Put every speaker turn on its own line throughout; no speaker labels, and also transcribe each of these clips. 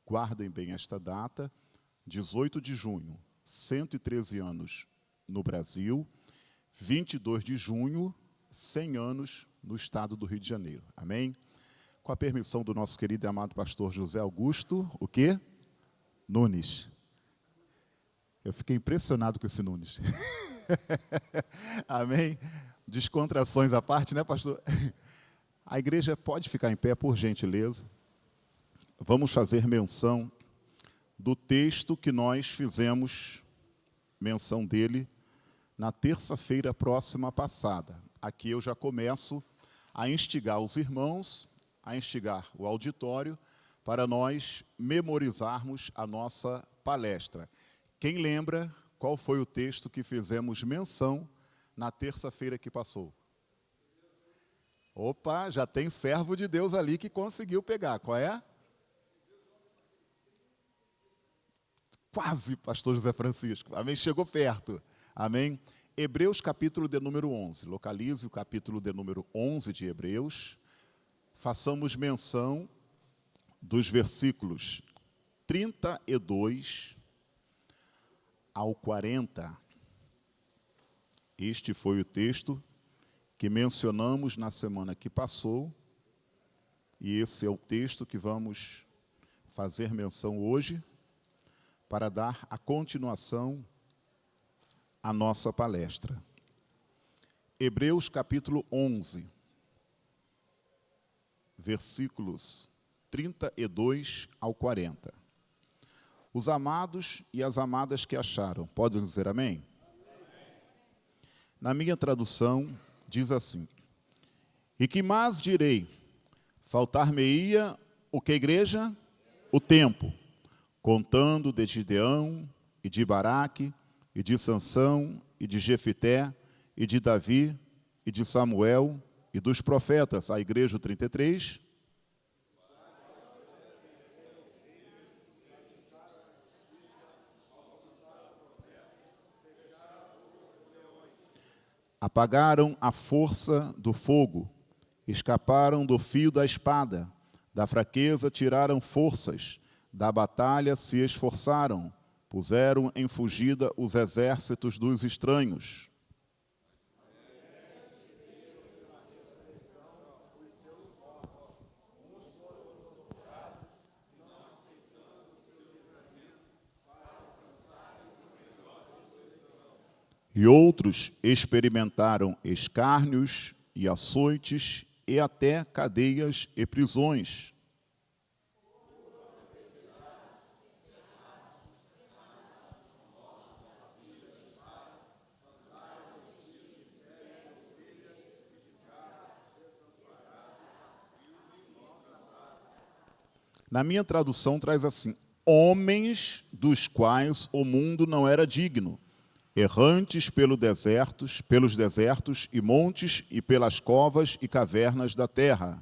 Guardem bem esta data, 18 de junho, 113 anos no Brasil, 22 de junho, 100 anos no estado do Rio de Janeiro. Amém? Com a permissão do nosso querido e amado pastor José Augusto, o quê? Nunes. Eu fiquei impressionado com esse Nunes. Amém? Descontrações à parte, né, pastor? A igreja pode ficar em pé, por gentileza. Vamos fazer menção do texto que nós fizemos menção dele na terça-feira próxima passada. Aqui eu já começo a instigar os irmãos, a instigar o auditório, para nós memorizarmos a nossa palestra. Quem lembra qual foi o texto que fizemos menção na terça-feira que passou? Opa, já tem servo de Deus ali que conseguiu pegar. Qual é? Quase, pastor José Francisco. Amém? Chegou perto. Amém? Hebreus, capítulo de número 11. Localize o capítulo de número 11 de Hebreus. Façamos menção dos versículos 32 ao 40. Este foi o texto que mencionamos na semana que passou, e esse é o texto que vamos fazer menção hoje, para dar a continuação à nossa palestra. Hebreus capítulo 11, versículos 32 ao 40. Os amados e as amadas que acharam, podem dizer amém? Na minha tradução, diz assim: e que mais direi? Faltar-me-ia o que, igreja? O tempo, contando de Gideão, e de Baraque, e de Sansão, e de Jefité, e de Davi, e de Samuel, e dos profetas, a igreja 33. Apagaram a força do fogo, escaparam do fio da espada, da fraqueza tiraram forças, da batalha se esforçaram, puseram em fugida os exércitos dos estranhos. E outros experimentaram escárnios e açoites e até cadeias e prisões. Na minha tradução traz assim: homens dos quais o mundo não era digno, errantes pelos desertos e montes e pelas covas e cavernas da terra.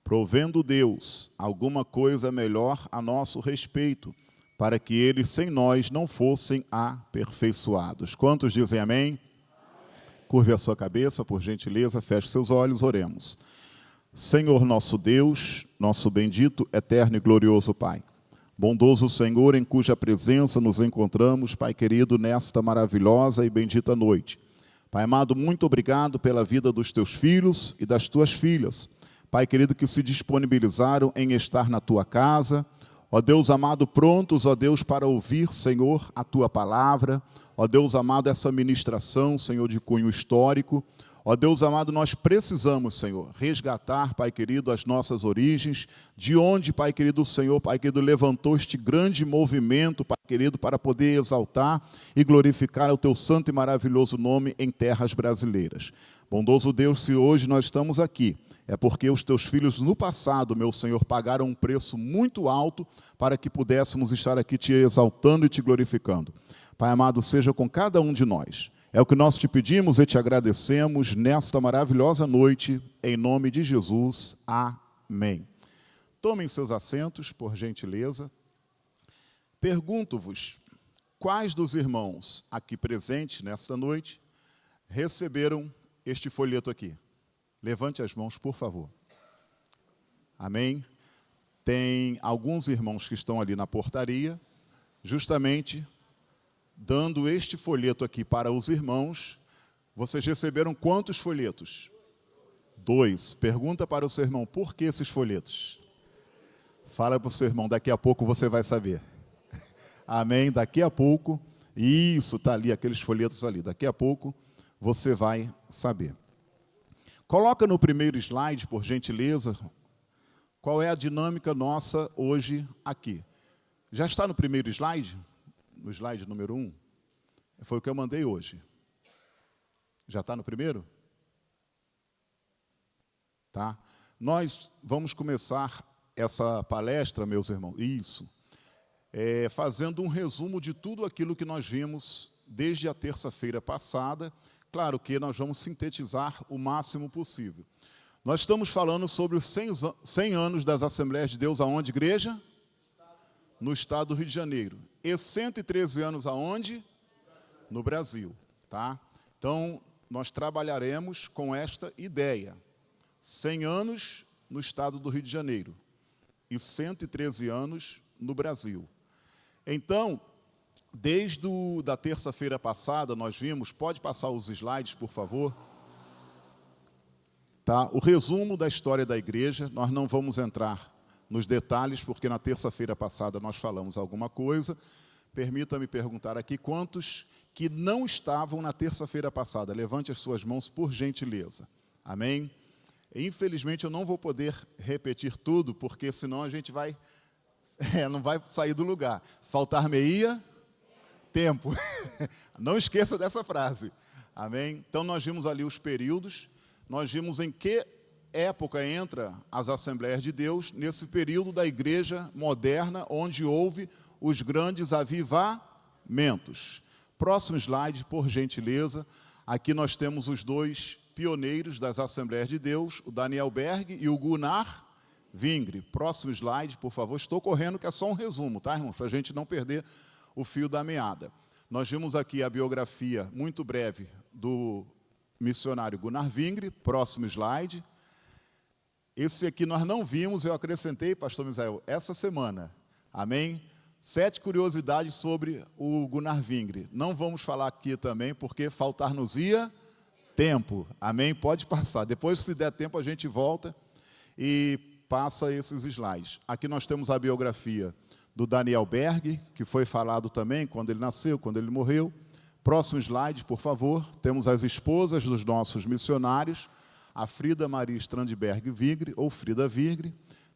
Provendo Deus alguma coisa melhor a nosso respeito, para que eles sem nós não fossem aperfeiçoados. Quantos dizem amém? Amém. Curve a sua cabeça, por gentileza, feche seus olhos, oremos. Senhor nosso Deus, nosso bendito, eterno e glorioso Pai, bondoso Senhor, em cuja presença nos encontramos, Pai querido, nesta maravilhosa e bendita noite. Pai amado, muito obrigado pela vida dos teus filhos e das tuas filhas. Pai querido, que se disponibilizaram em estar na tua casa. Ó Deus amado, prontos, ó Deus, para ouvir, Senhor, a tua palavra. Ó Deus amado, essa ministração, Senhor, de cunho histórico. Ó Deus amado, nós precisamos, Senhor, resgatar, Pai querido, as nossas origens, de onde, Pai querido, o Senhor, Pai querido, levantou este grande movimento, Pai querido, para poder exaltar e glorificar o teu santo e maravilhoso nome em terras brasileiras. Bondoso Deus, se hoje nós estamos aqui, é porque os teus filhos no passado, meu Senhor, pagaram um preço muito alto para que pudéssemos estar aqui te exaltando e te glorificando. Pai amado, seja com cada um de nós. É o que nós te pedimos e te agradecemos nesta maravilhosa noite, em nome de Jesus. Amém. Tomem seus assentos, por gentileza. Pergunto-vos, quais dos irmãos aqui presentes nesta noite receberam este folheto aqui? Levante as mãos, por favor. Amém? Tem alguns irmãos que estão ali na portaria, justamente dando este folheto aqui para os irmãos. Vocês receberam quantos folhetos? 2. Pergunta para o seu irmão, por que esses folhetos? Fala para o seu irmão, daqui a pouco você vai saber. Amém? Daqui a pouco, isso, está ali, aqueles folhetos ali. Daqui a pouco você vai saber. Coloca no primeiro slide, por gentileza, qual é a dinâmica nossa hoje aqui. Já está no primeiro slide? No slide número 1? Foi o que eu mandei hoje. Já está no primeiro? Tá? Nós vamos começar essa palestra, meus irmãos, fazendo um resumo de tudo aquilo que nós vimos desde a terça-feira passada. Claro que nós vamos sintetizar o máximo possível. Nós estamos falando sobre os 100 anos das Assembleias de Deus, aonde, igreja? No estado do Rio de Janeiro. E 113 anos aonde? No Brasil. Tá? Então, nós trabalharemos com esta ideia. 100 anos no estado do Rio de Janeiro e 113 anos no Brasil. Então, desde da terça-feira passada, nós vimos, pode passar os slides, por favor? Tá? O resumo da história da igreja, nós não vamos entrar nos detalhes, porque na terça-feira passada nós falamos alguma coisa. Permita-me perguntar aqui, quantos que não estavam na terça-feira passada? Levante as suas mãos, por gentileza. Amém? Infelizmente, eu não vou poder repetir tudo, porque senão a gente não vai sair do lugar. Faltar-me-ia tempo. Não esqueça dessa frase. Amém? Então, nós vimos ali os períodos, nós vimos em que época entra as Assembleias de Deus, nesse período da igreja moderna, onde houve os grandes avivamentos. Próximo slide, por gentileza. Aqui nós temos os dois pioneiros das Assembleias de Deus, o Daniel Berg e o Gunnar Vingre. Próximo slide, por favor. Estou correndo, que é só um resumo, tá, irmãos? Para a gente não perder o fio da meada. Nós vimos aqui a biografia, muito breve, do missionário Gunnar Vingre. Próximo slide. Esse aqui nós não vimos, eu acrescentei, pastor Misael, essa semana. Amém? 7 curiosidades sobre o Gunnar Vingre. Não vamos falar aqui também, porque faltar-nos-ia tempo. Amém? Pode passar. Depois, se der tempo, a gente volta e passa esses slides. Aqui nós temos a biografia do Daniel Berg, que foi falado também quando ele nasceu, quando ele morreu. Próximo slide, por favor. Temos as esposas dos nossos missionários, a Frida Maria Strandberg Vigre, ou Frida Vigre.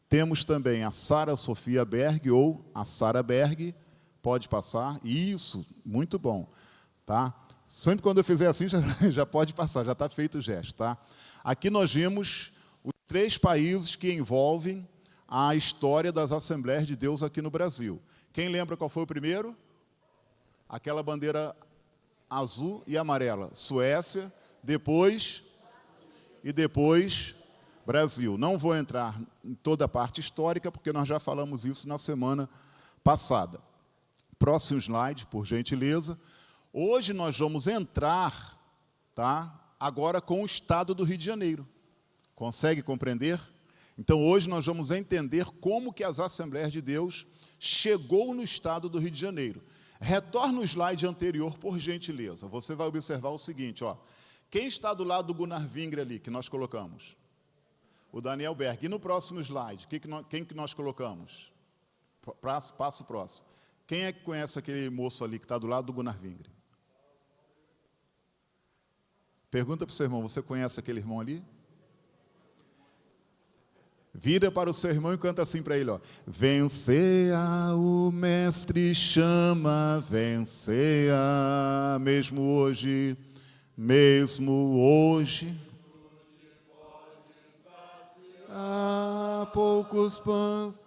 Temos também a Sara Sofia Berg, ou a Sara Berg. Pode passar. Isso, muito bom. Tá? Sempre quando eu fizer assim, já pode passar, já está feito o gesto. Tá? Aqui nós vimos os 3 países que envolvem a história das Assembleias de Deus aqui no Brasil. Quem lembra qual foi o primeiro? Aquela bandeira azul e amarela. Suécia, depois Brasil. Não vou entrar em toda a parte histórica, porque nós já falamos isso na semana passada. Próximo slide, por gentileza. Hoje nós vamos entrar, tá, agora com o estado do Rio de Janeiro. Consegue compreender? Então, hoje nós vamos entender como que as Assembleias de Deus chegou no estado do Rio de Janeiro. Retorna o slide anterior, por gentileza. Você vai observar o seguinte, ó. Quem está do lado do Gunnar Vingre ali, que nós colocamos? O Daniel Berg. E no próximo slide, quem que nós colocamos? Passo próximo. Quem é que conhece aquele moço ali que está do lado do Gunnar Vingre? Pergunta para o seu irmão, você conhece aquele irmão ali? Vira para o seu irmão e canta assim para ele, ó. Venceia, o mestre chama, venceia, mesmo hoje. Há poucos pães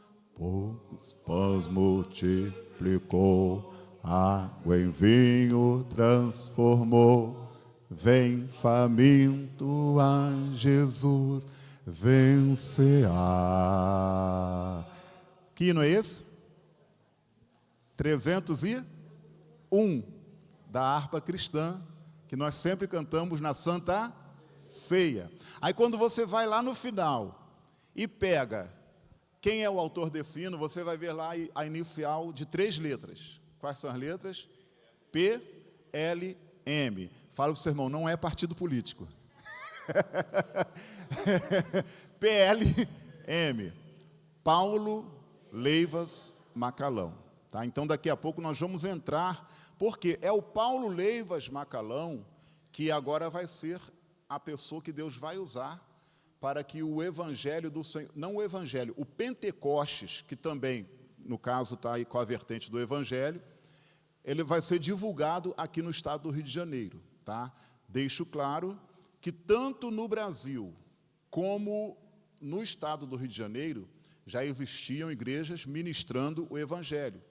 multiplicou, água em vinho transformou. Vem faminto a Jesus, vencerá. Que hino é esse? 301 da harpa cristã, que que nós sempre cantamos na Santa Ceia. Aí quando você vai lá no final e pega quem é o autor desse hino, você vai ver lá a inicial de 3 letras. Quais são as letras? P, L, M. Fala para o seu irmão, não é partido político. PLM, Paulo Leivas Macalão. Tá? Então, daqui a pouco nós vamos entrar, porque é o Paulo Leivas Macalão que agora vai ser a pessoa que Deus vai usar para que o Evangelho do Senhor, não o Evangelho, o Pentecostes, que também, no caso, está aí com a vertente do Evangelho, ele vai ser divulgado aqui no estado do Rio de Janeiro. Tá? Deixo claro que tanto no Brasil como no estado do Rio de Janeiro já existiam igrejas ministrando o Evangelho,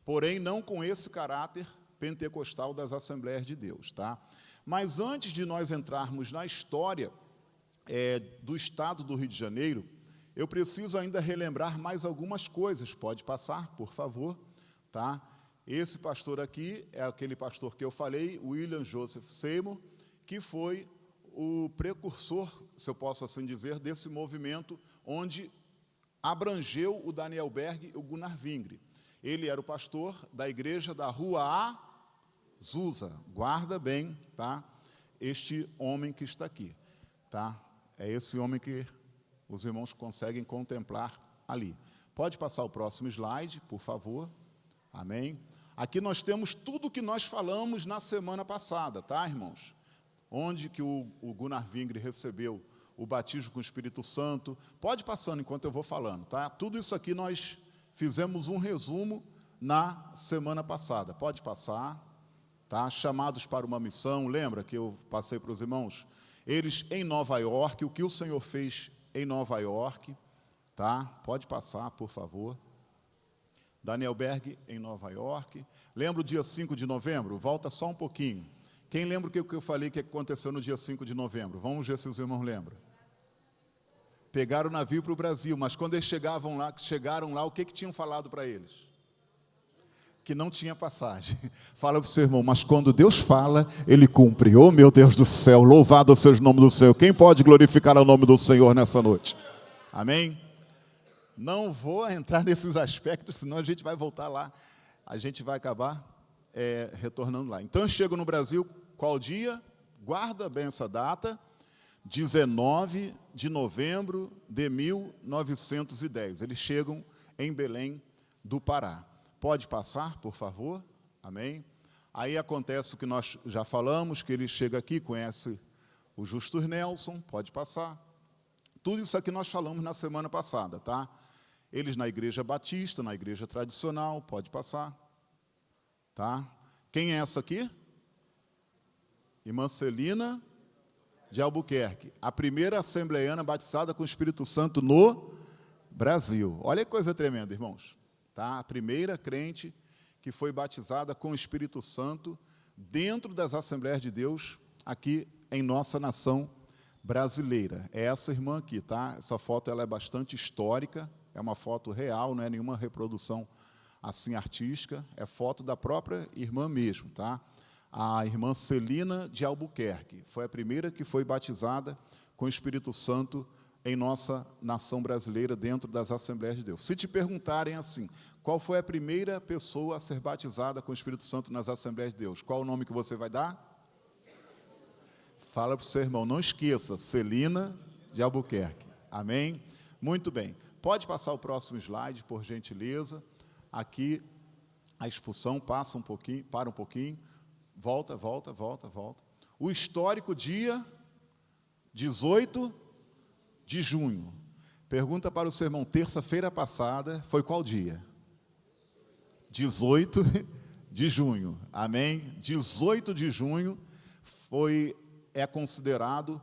porém não com esse caráter pentecostal das Assembleias de Deus. Tá? Mas antes de nós entrarmos na história do estado do Rio de Janeiro, eu preciso ainda relembrar mais algumas coisas. Pode passar, por favor. Tá? Esse pastor aqui é aquele pastor que eu falei, William Joseph Seymour, que foi o precursor, se eu posso assim dizer, desse movimento, onde abrangeu o Daniel Berg e o Gunnar Vingre. Ele era o pastor da igreja da Rua Azusa. Guarda bem, tá? Este homem que está aqui. Tá? É esse homem que os irmãos conseguem contemplar ali. Pode passar o próximo slide, por favor. Amém? Aqui nós temos tudo o que nós falamos na semana passada, tá, irmãos? Onde que o Gunnar Vingre recebeu o batismo com o Espírito Santo. Pode passando enquanto eu vou falando, tá? Tudo isso aqui nós fizemos um resumo na semana passada. Pode passar, tá? Chamados para uma missão, lembra que eu passei para os irmãos? Eles em Nova York, o que o Senhor fez em Nova York, tá? Pode passar, por favor. Daniel Berg em Nova York. Lembra o dia 5 de novembro? Volta só um pouquinho. Quem lembra o que eu falei que aconteceu no dia 5 de novembro? Vamos ver se os irmãos lembram. Pegaram o navio para o Brasil, mas quando eles chegaram lá, o que tinham falado para eles? Que não tinha passagem. Fala para o seu irmão, mas quando Deus fala, Ele cumpre. Oh, meu Deus do céu, louvado seja o nome do Senhor. Quem pode glorificar o nome do Senhor nessa noite? Amém? Não vou entrar nesses aspectos, senão a gente vai voltar lá. A gente vai acabar retornando lá. Então, eu chego no Brasil, qual dia? Guarda bem essa data, 19 de novembro de 1910. Eles chegam em Belém do Pará. Pode passar, por favor? Amém? Aí acontece o que nós já falamos, que ele chega aqui, conhece o Justus Nelson, pode passar. Tudo isso aqui nós falamos na semana passada, tá? Eles na igreja batista, na igreja tradicional, pode passar. Tá? Quem é essa aqui? Irmã Celina de Albuquerque, a primeira assembleiana batizada com o Espírito Santo no Brasil. Olha que coisa tremenda, irmãos. Tá? A primeira crente que foi batizada com o Espírito Santo dentro das Assembleias de Deus aqui em nossa nação brasileira. É essa irmã aqui, tá? Essa foto ela é bastante histórica, é uma foto real, não é nenhuma reprodução assim artística, é foto da própria irmã mesmo, tá? A irmã Celina de Albuquerque foi a primeira que foi batizada com o Espírito Santo em nossa nação brasileira dentro das Assembleias de Deus. Se te perguntarem assim, qual foi a primeira pessoa a ser batizada com o Espírito Santo nas Assembleias de Deus? Qual o nome que você vai dar? Fala para o seu irmão, não esqueça, Celina de Albuquerque. Amém? Muito bem. Pode passar o próximo slide, por gentileza. Aqui, a expulsão passa um pouquinho, para um pouquinho. Volta. O histórico dia 18 de junho. Pergunta para o seu irmão, terça-feira passada, foi qual dia? 18 de junho. Amém? 18 de junho é considerado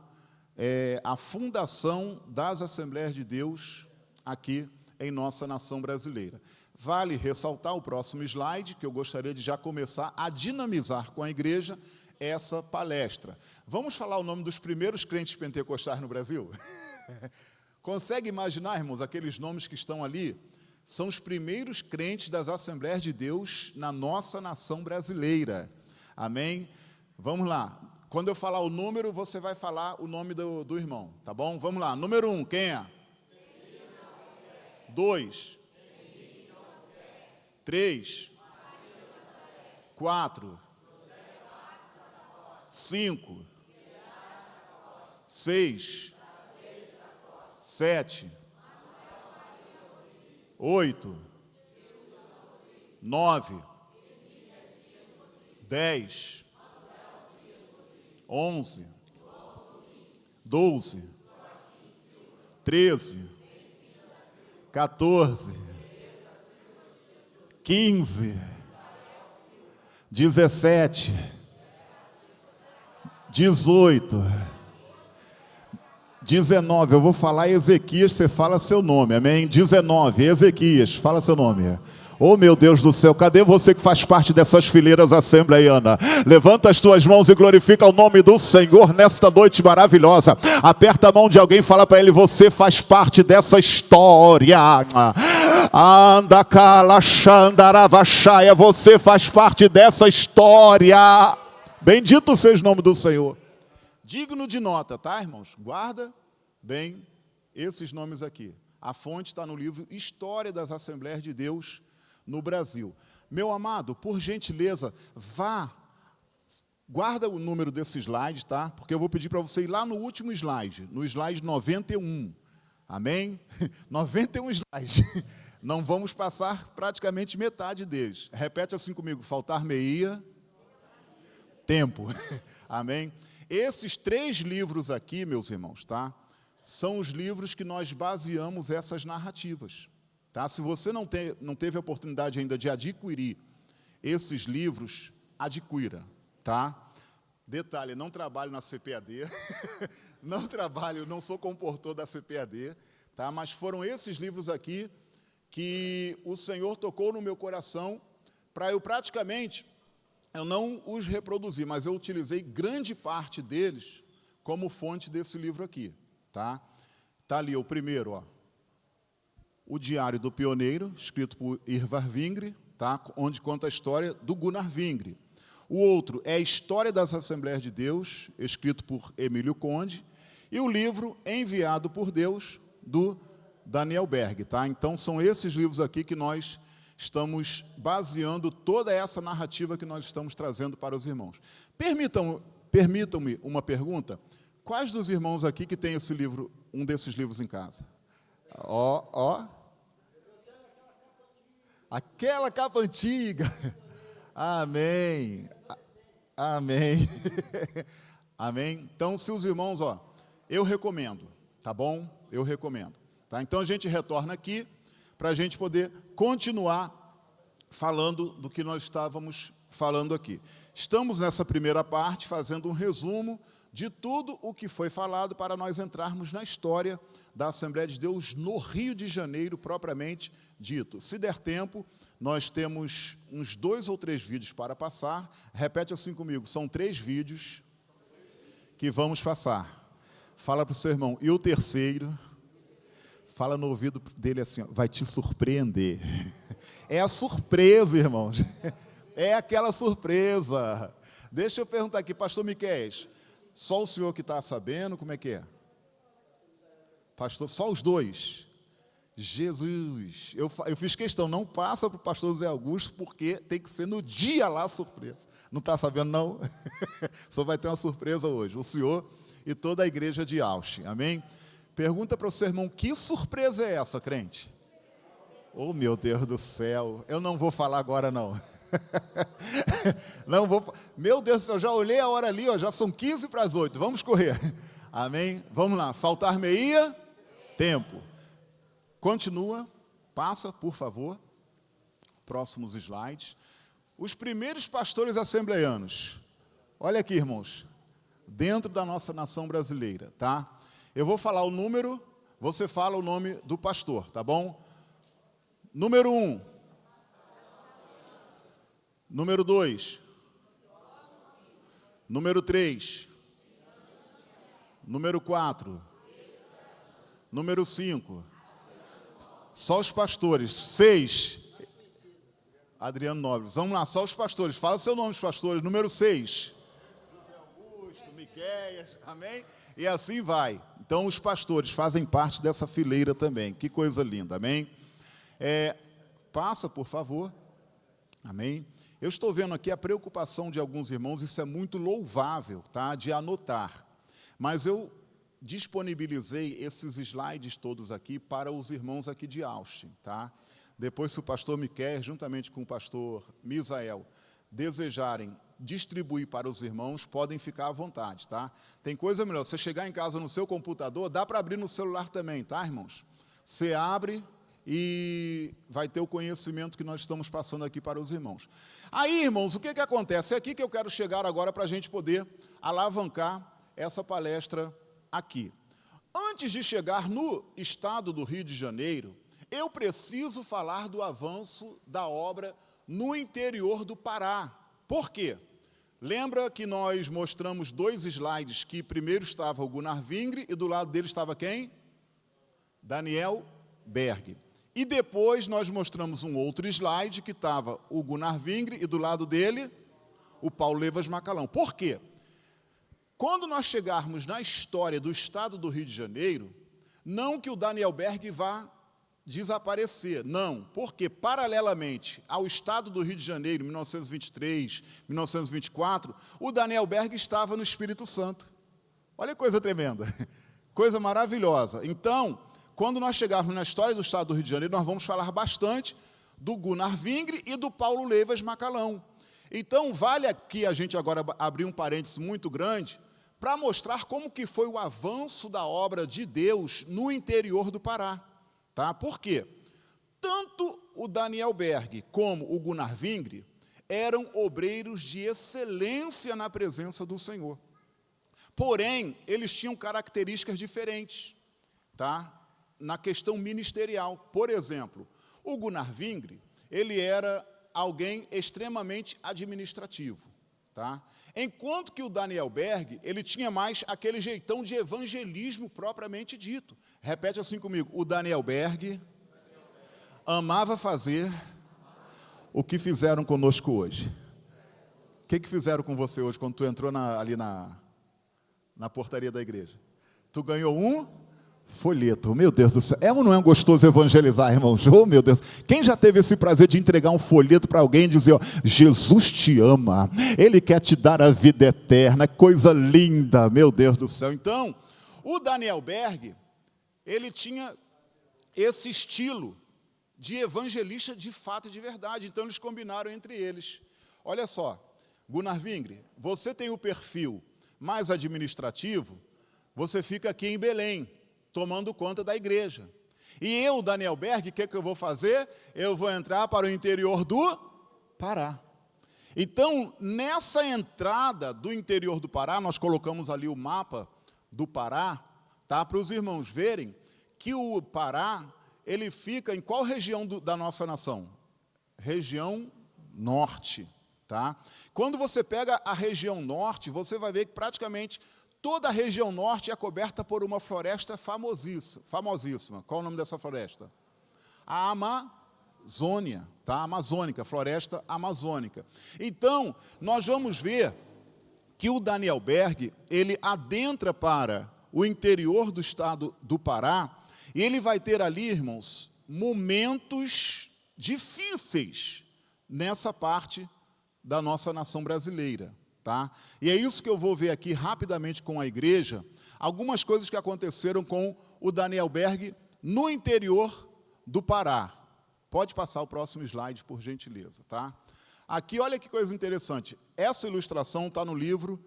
a fundação das Assembleias de Deus aqui em nossa nação brasileira. Vale ressaltar o próximo slide, que eu gostaria de já começar a dinamizar com a igreja essa palestra. Vamos falar o nome dos primeiros crentes pentecostais no Brasil? Consegue imaginar, irmãos, aqueles nomes que estão ali? São os primeiros crentes das Assembleias de Deus na nossa nação brasileira. Amém? Vamos lá. Quando eu falar o número, você vai falar o nome do irmão, tá bom? Vamos lá. Número 1, quem é? 2. 3. 4. 5. 6. 7. 8. 9. 10. 11. 12. 13. 14. 15. 17. 18. 19. Eu vou falar Ezequias, você fala seu nome, amém? 19. Ezequias, fala seu nome. Oh, meu Deus do céu, cadê você que faz parte dessas fileiras assembleianas? Levanta as tuas mãos e glorifica o nome do Senhor nesta noite maravilhosa. Aperta a mão de alguém e fala para ele, você faz parte dessa história. Anda cala xandaravachaya, você faz parte dessa história. Bendito seja o nome do Senhor. Digno de nota, tá, irmãos? Guarda bem esses nomes aqui. A fonte está no livro História das Assembleias de Deus no Brasil. Meu amado, por gentileza, guarda o número desse slide, tá? Porque eu vou pedir para você ir lá no último slide, no slide 91. Amém? 91 slides. Não vamos passar praticamente metade deles. Repete assim comigo, faltar-me-ia tempo. Amém? Esses 3 livros aqui, meus irmãos, tá? São os livros que nós baseamos essas narrativas. Tá? Se você não teve a oportunidade ainda de adquirir esses livros, adquira. Tá? Detalhe, não trabalho na CPAD, não sou comportor da CPAD, tá? Mas foram esses livros aqui que o Senhor tocou no meu coração para eu não os reproduzi, mas eu utilizei grande parte deles como fonte desse livro aqui. Tá ali o primeiro, ó. O Diário do Pioneiro, escrito por Irvar Vingre, tá? Onde conta a história do Gunnar Vingre. O outro é a História das Assembleias de Deus, escrito por Emílio Conde. E o livro Enviado por Deus, do Daniel Berg. Tá? Então, são esses livros aqui que nós estamos baseando toda essa narrativa que nós estamos trazendo para os irmãos. Permitam-me uma pergunta. Quais dos irmãos aqui que tem esse livro, um desses livros em casa? Ó. Aquela capa antiga. Amém. Amém. Amém. Então, se os irmãos, eu recomendo, tá bom? Eu recomendo. Tá? Então, a gente retorna aqui para a gente poder continuar falando do que nós estávamos falando aqui. Estamos nessa primeira parte fazendo um resumo de tudo o que foi falado para nós entrarmos na história da Assembleia de Deus no Rio de Janeiro, propriamente dito. Se der tempo, nós temos uns 2 ou 3 vídeos para passar. Repete assim comigo, são 3 vídeos que vamos passar. Fala para o seu irmão. E o terceiro, fala no ouvido dele assim, vai te surpreender. É a surpresa, irmãos. É aquela surpresa. Deixa eu perguntar aqui, pastor Miquéias, só o senhor que está sabendo, como é que é? Pastor, só os 2? Jesus, eu fiz questão, não passa para o pastor José Augusto, porque tem que ser no dia lá a surpresa. Não está sabendo, não? Só vai ter uma surpresa hoje, o senhor e toda a igreja de Auschwitz, amém? Pergunta para o seu irmão, que surpresa é essa, crente? Oh, meu Deus do céu, eu não vou falar agora, não. Não vou. Meu Deus do céu, já olhei a hora ali, já são 15 para as 8, vamos correr. Amém? Vamos lá, faltar-me-ia tempo. Continua, passa, por favor. Próximos slides. Os primeiros pastores assembleianos. Olha aqui, irmãos. Dentro da nossa nação brasileira, tá? Eu vou falar o número, você fala o nome do pastor, tá bom? Número 1. Número 2. Número 3. Número 4. Número 5. Só os pastores. 6. Adriano Nobre. Vamos lá, só os pastores. Fala seu nome, os pastores. Número 6. Miqueias, amém? E assim vai. Então, os pastores fazem parte dessa fileira também. Que coisa linda, amém? Passa, por favor. Amém? Eu estou vendo aqui a preocupação de alguns irmãos, isso é muito louvável, tá? De anotar. Mas eu disponibilizei esses slides todos aqui para os irmãos aqui de Austin, tá? Depois, se o pastor Miqueias, juntamente com o pastor Misael, desejarem distribuir para os irmãos, podem ficar à vontade, tá? Tem coisa melhor, você chegar em casa no seu computador, dá para abrir no celular também, tá, irmãos? Você abre e vai ter o conhecimento que nós estamos passando aqui para os irmãos. Aí, irmãos, o que acontece? É aqui que eu quero chegar agora para a gente poder alavancar essa palestra aqui. Antes de chegar no estado do Rio de Janeiro, eu preciso falar do avanço da obra no interior do Pará. Por quê? Lembra que nós mostramos 2 slides, que primeiro estava o Gunnar Vingre e do lado dele estava quem? Daniel Berg. E depois nós mostramos um outro slide que estava o Gunnar Vingre e do lado dele o Paulo Levas Macalão. Por quê? Quando nós chegarmos na história do estado do Rio de Janeiro, não que o Daniel Berg vá desaparecer, não, porque paralelamente ao estado do Rio de Janeiro, 1923, 1924, o Daniel Berg estava no Espírito Santo. Olha que coisa tremenda, coisa maravilhosa. Então, quando nós chegarmos na história do estado do Rio de Janeiro, nós vamos falar bastante do Gunnar Vingre e do Paulo Levas Macalão. Então, vale aqui a gente agora abrir um parênteses muito grande para mostrar como que foi o avanço da obra de Deus no interior do Pará. Tá? Por quê? Tanto o Daniel Berg como o Gunnar Vingre eram obreiros de excelência na presença do Senhor. Porém, eles tinham características diferentes, tá? Na questão ministerial. Por exemplo, o Gunnar Vingre, ele era alguém extremamente administrativo, tá? Enquanto que o Daniel Berg, ele tinha mais aquele jeitão de evangelismo propriamente dito. Repete assim comigo, o Daniel Berg amava fazer o que fizeram conosco hoje. O que fizeram com você hoje, quando tu entrou ali na portaria da igreja? Tu ganhou um folheto, meu Deus do céu. É ou não é gostoso evangelizar, irmãos? Oh, meu Deus. Quem já teve esse prazer de entregar um folheto para alguém e dizer, ó, Jesus te ama, Ele quer te dar a vida eterna, coisa linda, meu Deus do céu. Então, o Daniel Berg, ele tinha esse estilo de evangelista de fato e de verdade. Então, eles combinaram entre eles. Olha só, Gunnar Vingre, você tem o perfil mais administrativo, você fica aqui em Belém, tomando conta da igreja. E eu, Daniel Berg, o que eu vou fazer? Eu vou entrar para o interior do Pará. Então, nessa entrada do interior do Pará, nós colocamos ali o mapa do Pará, tá? Para os irmãos verem que o Pará, ele fica em qual região da nossa nação? Região norte, tá? Quando você pega a região norte, você vai ver que praticamente toda a região norte é coberta por uma floresta famosíssima. Qual o nome dessa floresta? A Amazônia, tá? Amazônica, floresta amazônica. Então, nós vamos ver que o Daniel Berg, ele adentra para o interior do estado do Pará, e ele vai ter ali, irmãos, momentos difíceis nessa parte da nossa nação brasileira. Tá? E é isso que eu vou ver aqui rapidamente com a igreja, algumas coisas que aconteceram com o Daniel Berg no interior do Pará. Pode passar o próximo slide, por gentileza. Tá? Aqui, olha que coisa interessante. Essa ilustração está no livro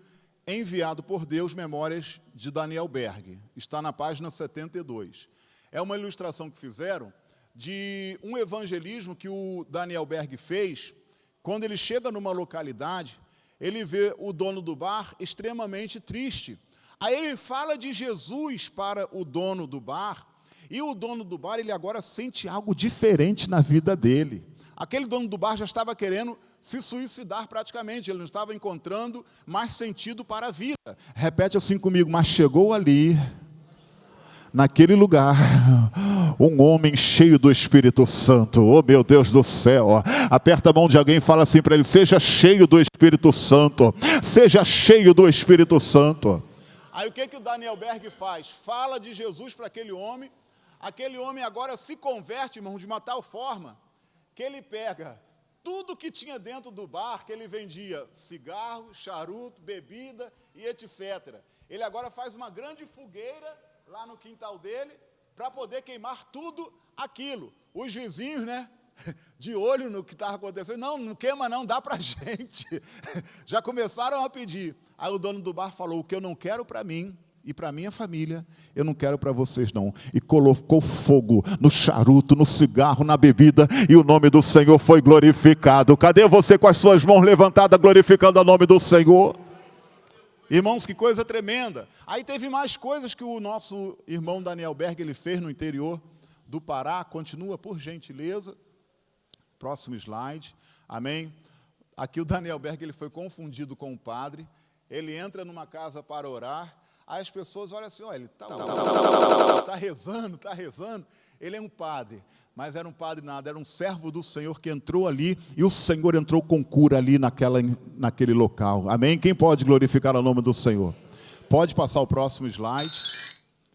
Enviado por Deus, Memórias de Daniel Berg. Está na página 72. É uma ilustração que fizeram de um evangelismo que o Daniel Berg fez quando ele chega numa localidade. Ele vê o dono do bar extremamente triste. Aí ele fala de Jesus para o dono do bar, e o dono do bar, ele agora sente algo diferente na vida dele. Aquele dono do bar já estava querendo se suicidar praticamente, ele não estava encontrando mais sentido para a vida. Repete assim comigo, mas chegou ali, naquele lugar, um homem cheio do Espírito Santo. Oh, meu Deus do céu, Aperta a mão de alguém e fala assim para ele: seja cheio do Espírito Santo. Seja cheio do Espírito Santo. Aí o que o Daniel Berg faz? Fala de Jesus para aquele homem agora se converte, irmão, de uma tal forma que ele pega tudo que tinha dentro do bar, que ele vendia cigarro, charuto, bebida e etc. Ele agora faz uma grande fogueira lá no quintal dele para poder queimar tudo aquilo. Os vizinhos, né, de olho no que estava acontecendo, não queima não, dá para a gente. Já começaram a pedir. Aí o dono do bar falou: o que eu não quero para mim e para minha família, eu não quero para vocês não. E colocou fogo no charuto, no cigarro, na bebida, e o nome do Senhor foi glorificado. Cadê você com as suas mãos levantadas, glorificando o nome do Senhor? Irmãos, que coisa tremenda. Aí teve mais coisas que o nosso irmão Daniel Berg ele fez no interior do Pará. Continua, por gentileza. Próximo slide. Amém. Aqui o Daniel Berg ele foi confundido com o padre. Ele entra numa casa para orar. Aí as pessoas olham assim: olha, ele está rezando, está rezando. Ele é um padre, mas era um padre nada, era um servo do Senhor que entrou ali, e o Senhor entrou com cura ali naquele local. Amém? Quem pode glorificar o nome do Senhor? Pode passar o próximo slide.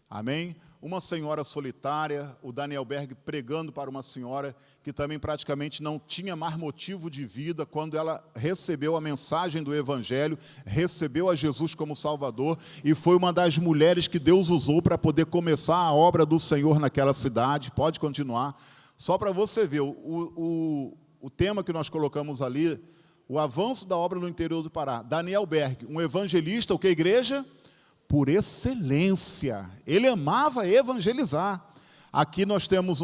Amém? Uma senhora solitária, o Daniel Berg pregando para uma senhora que também praticamente não tinha mais motivo de vida, quando ela recebeu a mensagem do Evangelho, recebeu a Jesus como Salvador, e foi uma das mulheres que Deus usou para poder começar a obra do Senhor naquela cidade. Pode continuar. Só para você ver, o tema que nós colocamos ali, o avanço da obra no interior do Pará. Daniel Berg, um evangelista, o que, igreja? Por excelência. Ele amava evangelizar. Aqui nós temos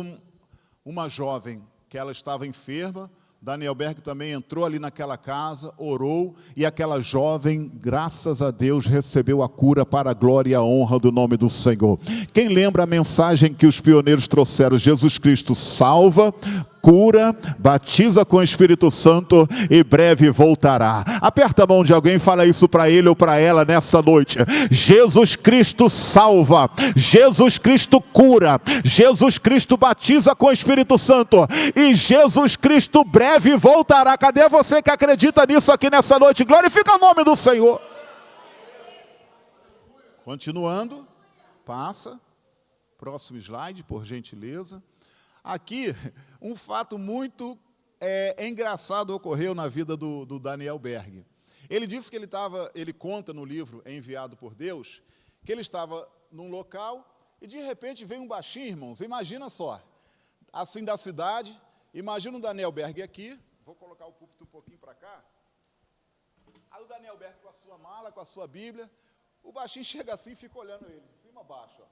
uma jovem que ela estava enferma. Daniel Berg também entrou ali naquela casa, orou, e aquela jovem, graças a Deus, recebeu a cura para a glória e a honra do nome do Senhor. Quem lembra a mensagem que os pioneiros trouxeram? Jesus Cristo salva, cura, batiza com o Espírito Santo e breve voltará. Aperta a mão de alguém e fala isso para ele ou para ela nesta noite. Jesus Cristo salva, Jesus Cristo cura, Jesus Cristo batiza com o Espírito Santo e Jesus Cristo breve voltará. Cadê você que acredita nisso aqui nessa noite? Glorifica o nome do Senhor. Continuando, passa, próximo slide, por gentileza. Aqui, um fato muito engraçado ocorreu na vida do Daniel Berg. Ele disse que ele conta no livro Enviado por Deus, que ele estava num local e de repente veio um baixinho, irmãos, imagina só, assim da cidade, imagina o Daniel Berg aqui, vou colocar o púlpito um pouquinho para cá, aí o Daniel Berg com a sua mala, com a sua Bíblia, o baixinho chega assim e fica olhando ele, de cima a baixo, ó.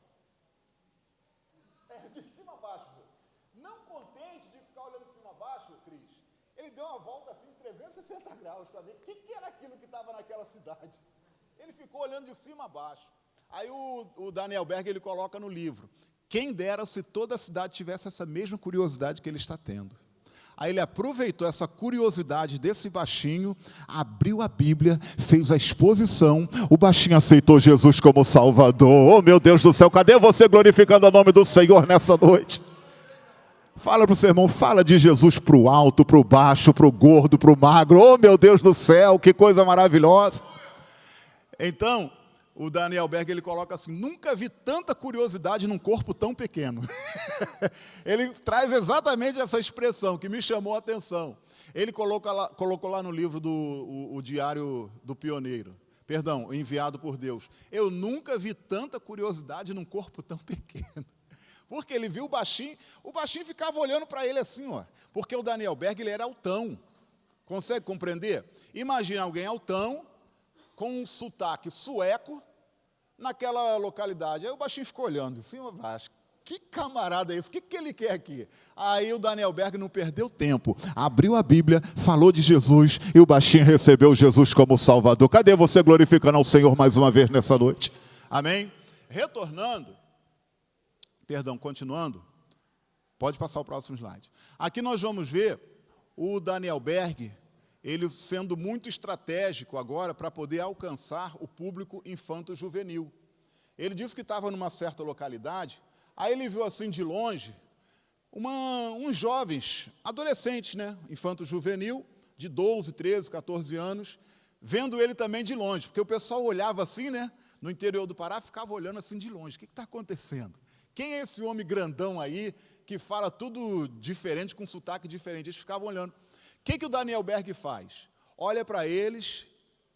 De cima a baixo, não contente de ficar olhando de cima a baixo, Cris, ele deu uma volta assim de 360 graus, sabe? O que era aquilo que estava naquela cidade? Ele ficou olhando de cima a baixo. Aí o Daniel Berg, ele coloca no livro: quem dera se toda a cidade tivesse essa mesma curiosidade que ele está tendo. Aí ele aproveitou essa curiosidade desse baixinho, abriu a Bíblia, fez a exposição, o baixinho aceitou Jesus como Salvador. Oh, meu Deus do céu, cadê você glorificando o nome do Senhor nessa noite? Fala para o seu irmão, fala de Jesus para o alto, para o baixo, para o gordo, para o magro. Oh, meu Deus do céu, que coisa maravilhosa. Então, o Daniel Berg, ele coloca assim: nunca vi tanta curiosidade num corpo tão pequeno. Ele traz exatamente essa expressão que me chamou a atenção. Ele colocou lá no livro o Diário do Pioneiro, perdão, Enviado por Deus. Eu nunca vi tanta curiosidade num corpo tão pequeno. Porque ele viu o baixinho ficava olhando para ele assim, ó, porque o Daniel Berg, ele era altão. Consegue compreender? Imagina alguém altão, com um sotaque sueco, naquela localidade. Aí o baixinho ficou olhando, de cima a baixo. Que camarada é esse? O que ele quer aqui? Aí o Daniel Berg não perdeu tempo. Abriu a Bíblia, falou de Jesus, e o baixinho recebeu Jesus como Salvador. Cadê você glorificando ao Senhor mais uma vez nessa noite? Amém? Continuando. Pode passar o próximo slide. Aqui nós vamos ver o Daniel Berg, ele sendo muito estratégico agora para poder alcançar o público infanto-juvenil. Ele disse que estava numa certa localidade, aí ele viu assim de longe, uns jovens, adolescentes, né? Infanto-juvenil, de 12, 13, 14 anos, vendo ele também de longe, porque o pessoal olhava assim, né? No interior do Pará, ficava olhando assim de longe. O que está acontecendo? Quem é esse homem grandão aí, que fala tudo diferente, com sotaque diferente? Eles ficavam olhando. O que o Daniel Berg faz? Olha para eles,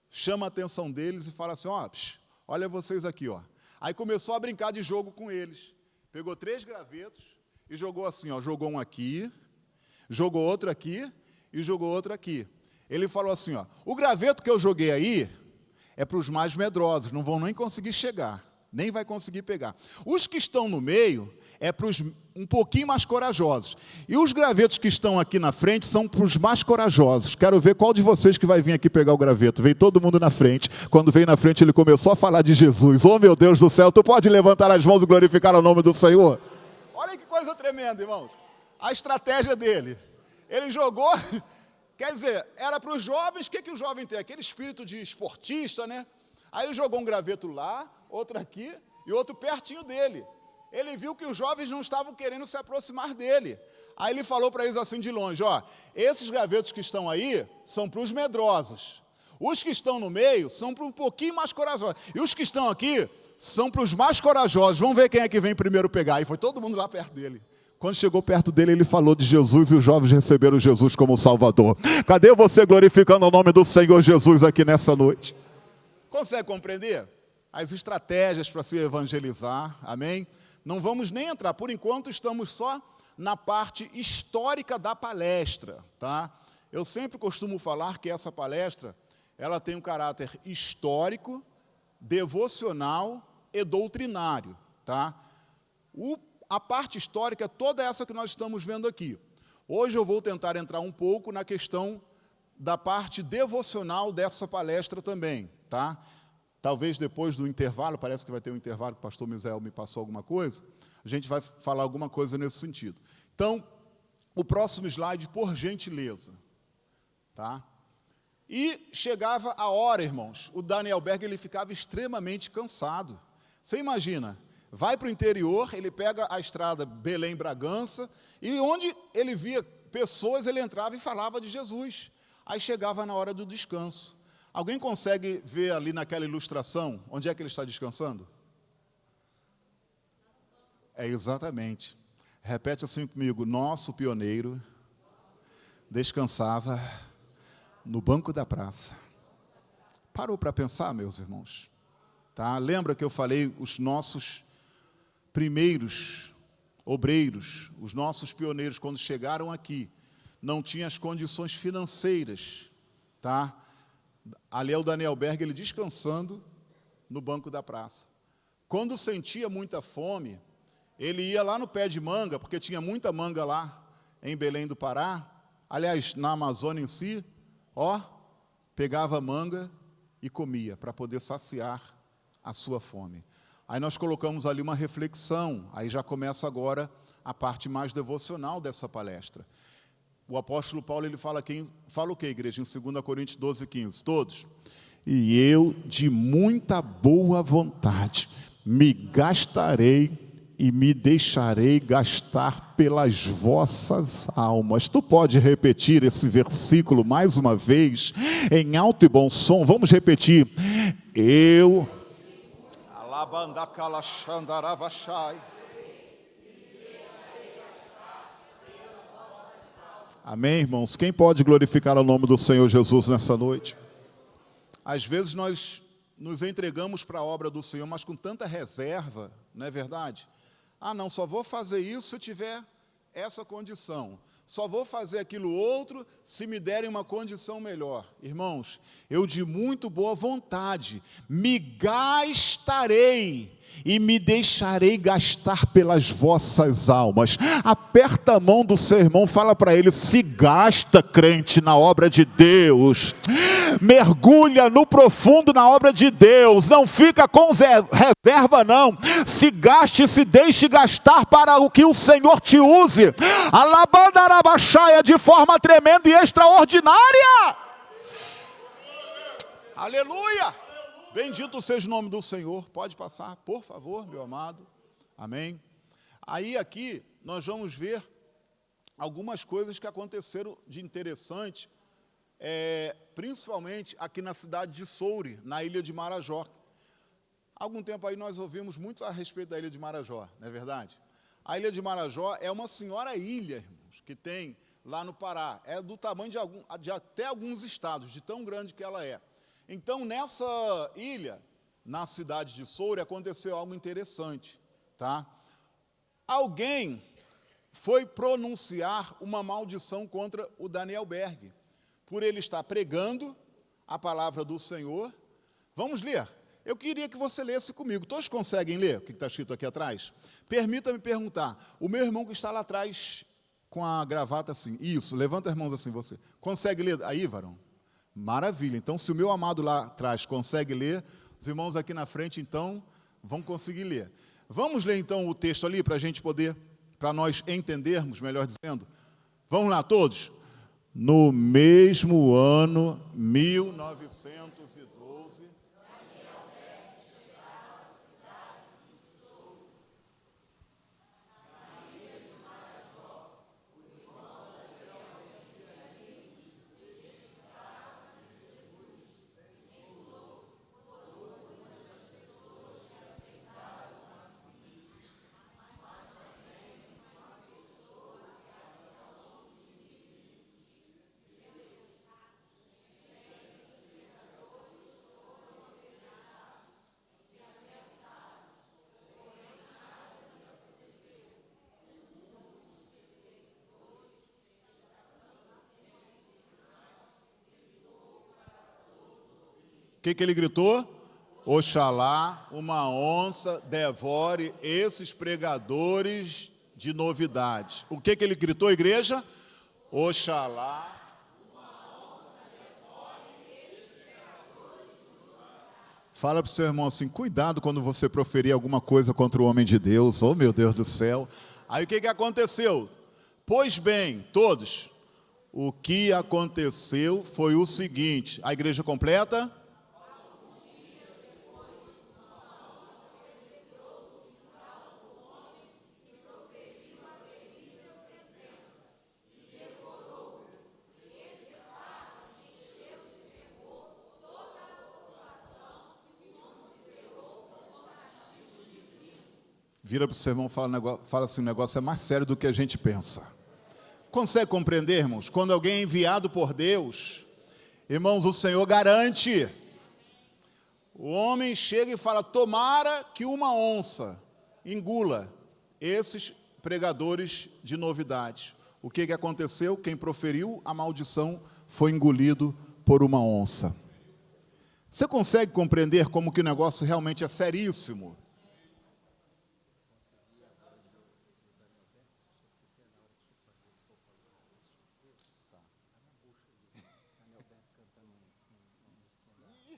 chama a atenção deles e fala assim, ó, olha vocês aqui, ó. Aí começou a brincar de jogo com eles. Pegou 3 gravetos e jogou assim, ó, jogou um aqui, jogou outro aqui e jogou outro aqui. Ele falou assim, ó, o graveto que eu joguei aí é para os mais medrosos, não vão nem conseguir chegar, nem vai conseguir pegar. Os que estão no meio é para os um pouquinho mais corajosos. E os gravetos que estão aqui na frente são para os mais corajosos. Quero ver qual de vocês que vai vir aqui pegar o graveto. Veio todo mundo na frente. Quando veio na frente, ele começou a falar de Jesus. Oh, meu Deus do céu, tu pode levantar as mãos e glorificar o nome do Senhor? Olha que coisa tremenda, irmãos. A estratégia dele. Ele jogou, quer dizer, era para os jovens. O que o jovem tem? Aquele espírito de esportista, né? Aí ele jogou um graveto lá, outro aqui e outro pertinho dele. Ele viu que os jovens não estavam querendo se aproximar dele. Aí ele falou para eles assim de longe, ó, esses gravetos que estão aí são para os medrosos. Os que estão no meio são para um pouquinho mais corajosos. E os que estão aqui são para os mais corajosos. Vamos ver quem é que vem primeiro pegar. E foi todo mundo lá perto dele. Quando chegou perto dele, ele falou de Jesus e os jovens receberam Jesus como Salvador. Cadê você glorificando o nome do Senhor Jesus aqui nessa noite? Consegue compreender? As estratégias para se evangelizar, amém? Não vamos nem entrar, por enquanto estamos só na parte histórica da palestra, tá? Eu sempre costumo falar que essa palestra, ela tem um caráter histórico, devocional e doutrinário, tá? A parte histórica é toda essa que nós estamos vendo aqui. Hoje eu vou tentar entrar um pouco na questão da parte devocional dessa palestra também, tá? Talvez depois do intervalo, parece que vai ter um intervalo, que o pastor Misael me passou alguma coisa, a gente vai falar alguma coisa nesse sentido. Então, o próximo slide, por gentileza. Tá? E chegava a hora, irmãos, o Daniel Berg ele ficava extremamente cansado. Você imagina, vai para o interior, ele pega a estrada Belém-Bragança, e onde ele via pessoas, ele entrava e falava de Jesus. Aí chegava na hora do descanso. Alguém consegue ver ali naquela ilustração, onde é que ele está descansando? É exatamente. Repete assim comigo, nosso pioneiro descansava no banco da praça. Parou para pensar, meus irmãos? Tá? Lembra que eu falei os nossos primeiros obreiros, os nossos pioneiros, quando chegaram aqui, não tinham as condições financeiras, tá? Ali é o Daniel Berg, ele descansando no banco da praça. Quando sentia muita fome, ele ia lá no pé de manga, porque tinha muita manga lá em Belém do Pará, aliás, na Amazônia em si, ó, pegava manga e comia, para poder saciar a sua fome. Aí nós colocamos ali uma reflexão, aí já começa agora a parte mais devocional dessa palestra. O apóstolo Paulo, ele fala o que, igreja? Em 2 Coríntios 12, 15, todos. E eu, de muita boa vontade, me gastarei e me deixarei gastar pelas vossas almas. Tu pode repetir esse versículo mais uma vez, em alto e bom som? Vamos repetir. Eu... Amém, irmãos? Quem pode glorificar o nome do Senhor Jesus nessa noite? Às vezes nós nos entregamos para a obra do Senhor, mas com tanta reserva, não é verdade? Ah, não, só vou fazer isso se tiver essa condição. Só vou fazer aquilo outro se me derem uma condição melhor. Irmãos, eu de muito boa vontade me gastarei e me deixarei gastar pelas vossas almas. Aperta a mão do seu irmão, fala para ele, se gasta, crente, na obra de Deus. Mergulha no profundo na obra de Deus. Não fica com reserva, não. Se gaste, se deixe gastar para o que o Senhor te use. Alabandarabachaya de forma tremenda e extraordinária. Aleluia. Bendito seja o nome do Senhor. Pode passar, por favor, meu amado. Amém. Aí aqui nós vamos ver algumas coisas que aconteceram de interessante, principalmente aqui na cidade de Soure, na ilha de Marajó. Há algum tempo aí nós ouvimos muito a respeito da ilha de Marajó, não é verdade? A ilha de Marajó é uma senhora ilha, irmãos, que tem lá no Pará. É do tamanho de até alguns estados, de tão grande que ela é. Então, nessa ilha, na cidade de Soure, aconteceu algo interessante, tá? Alguém foi pronunciar uma maldição contra o Daniel Berg, por ele estar pregando a palavra do Senhor. Vamos ler. Eu queria que você lesse comigo. Todos conseguem ler o que está escrito aqui atrás? Permita-me perguntar. O meu irmão que está lá atrás com a gravata assim. Isso, levanta as mãos assim você. Consegue ler aí, varão? Maravilha. Então, se o meu amado lá atrás consegue ler, os irmãos aqui na frente, então, vão conseguir ler. Vamos ler, então, o texto ali para a gente poder, para nós entendermos, melhor dizendo. Vamos lá, todos. No mesmo ano, 1912, o que ele gritou? Oxalá uma onça devore esses pregadores de novidades. O que ele gritou, igreja? Oxalá uma onça devore esses pregadores de novidades. Fala para o seu irmão assim, cuidado quando você proferir alguma coisa contra o homem de Deus. Oh, meu Deus do céu. Aí o que aconteceu? Pois bem, todos, o que aconteceu foi o seguinte. A igreja completa? Vira para o seu irmão e fala assim, o negócio é mais sério do que a gente pensa. Consegue compreender, irmãos? Quando alguém é enviado por Deus, irmãos, o Senhor garante. O homem chega e fala, tomara que uma onça engula esses pregadores de novidade. O que aconteceu? Quem proferiu a maldição foi engolido por uma onça. Você consegue compreender como que o negócio realmente é seríssimo?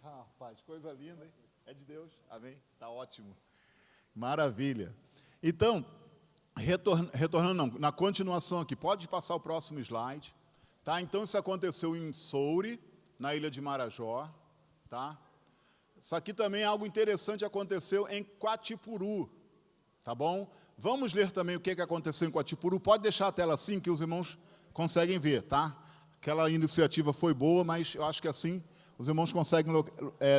Rapaz, coisa linda, hein? É de Deus, amém? Está ótimo, maravilha. Então, retornando não, na continuação aqui, pode passar o próximo slide, tá? Então, isso aconteceu em Soure, na ilha de Marajó, tá? Isso aqui também é algo interessante, aconteceu em Quatipuru, tá bom? Vamos ler também o que aconteceu em Quatipuru, pode deixar a tela assim, que os irmãos conseguem ver, tá? Aquela iniciativa foi boa, mas eu acho que assim os irmãos conseguem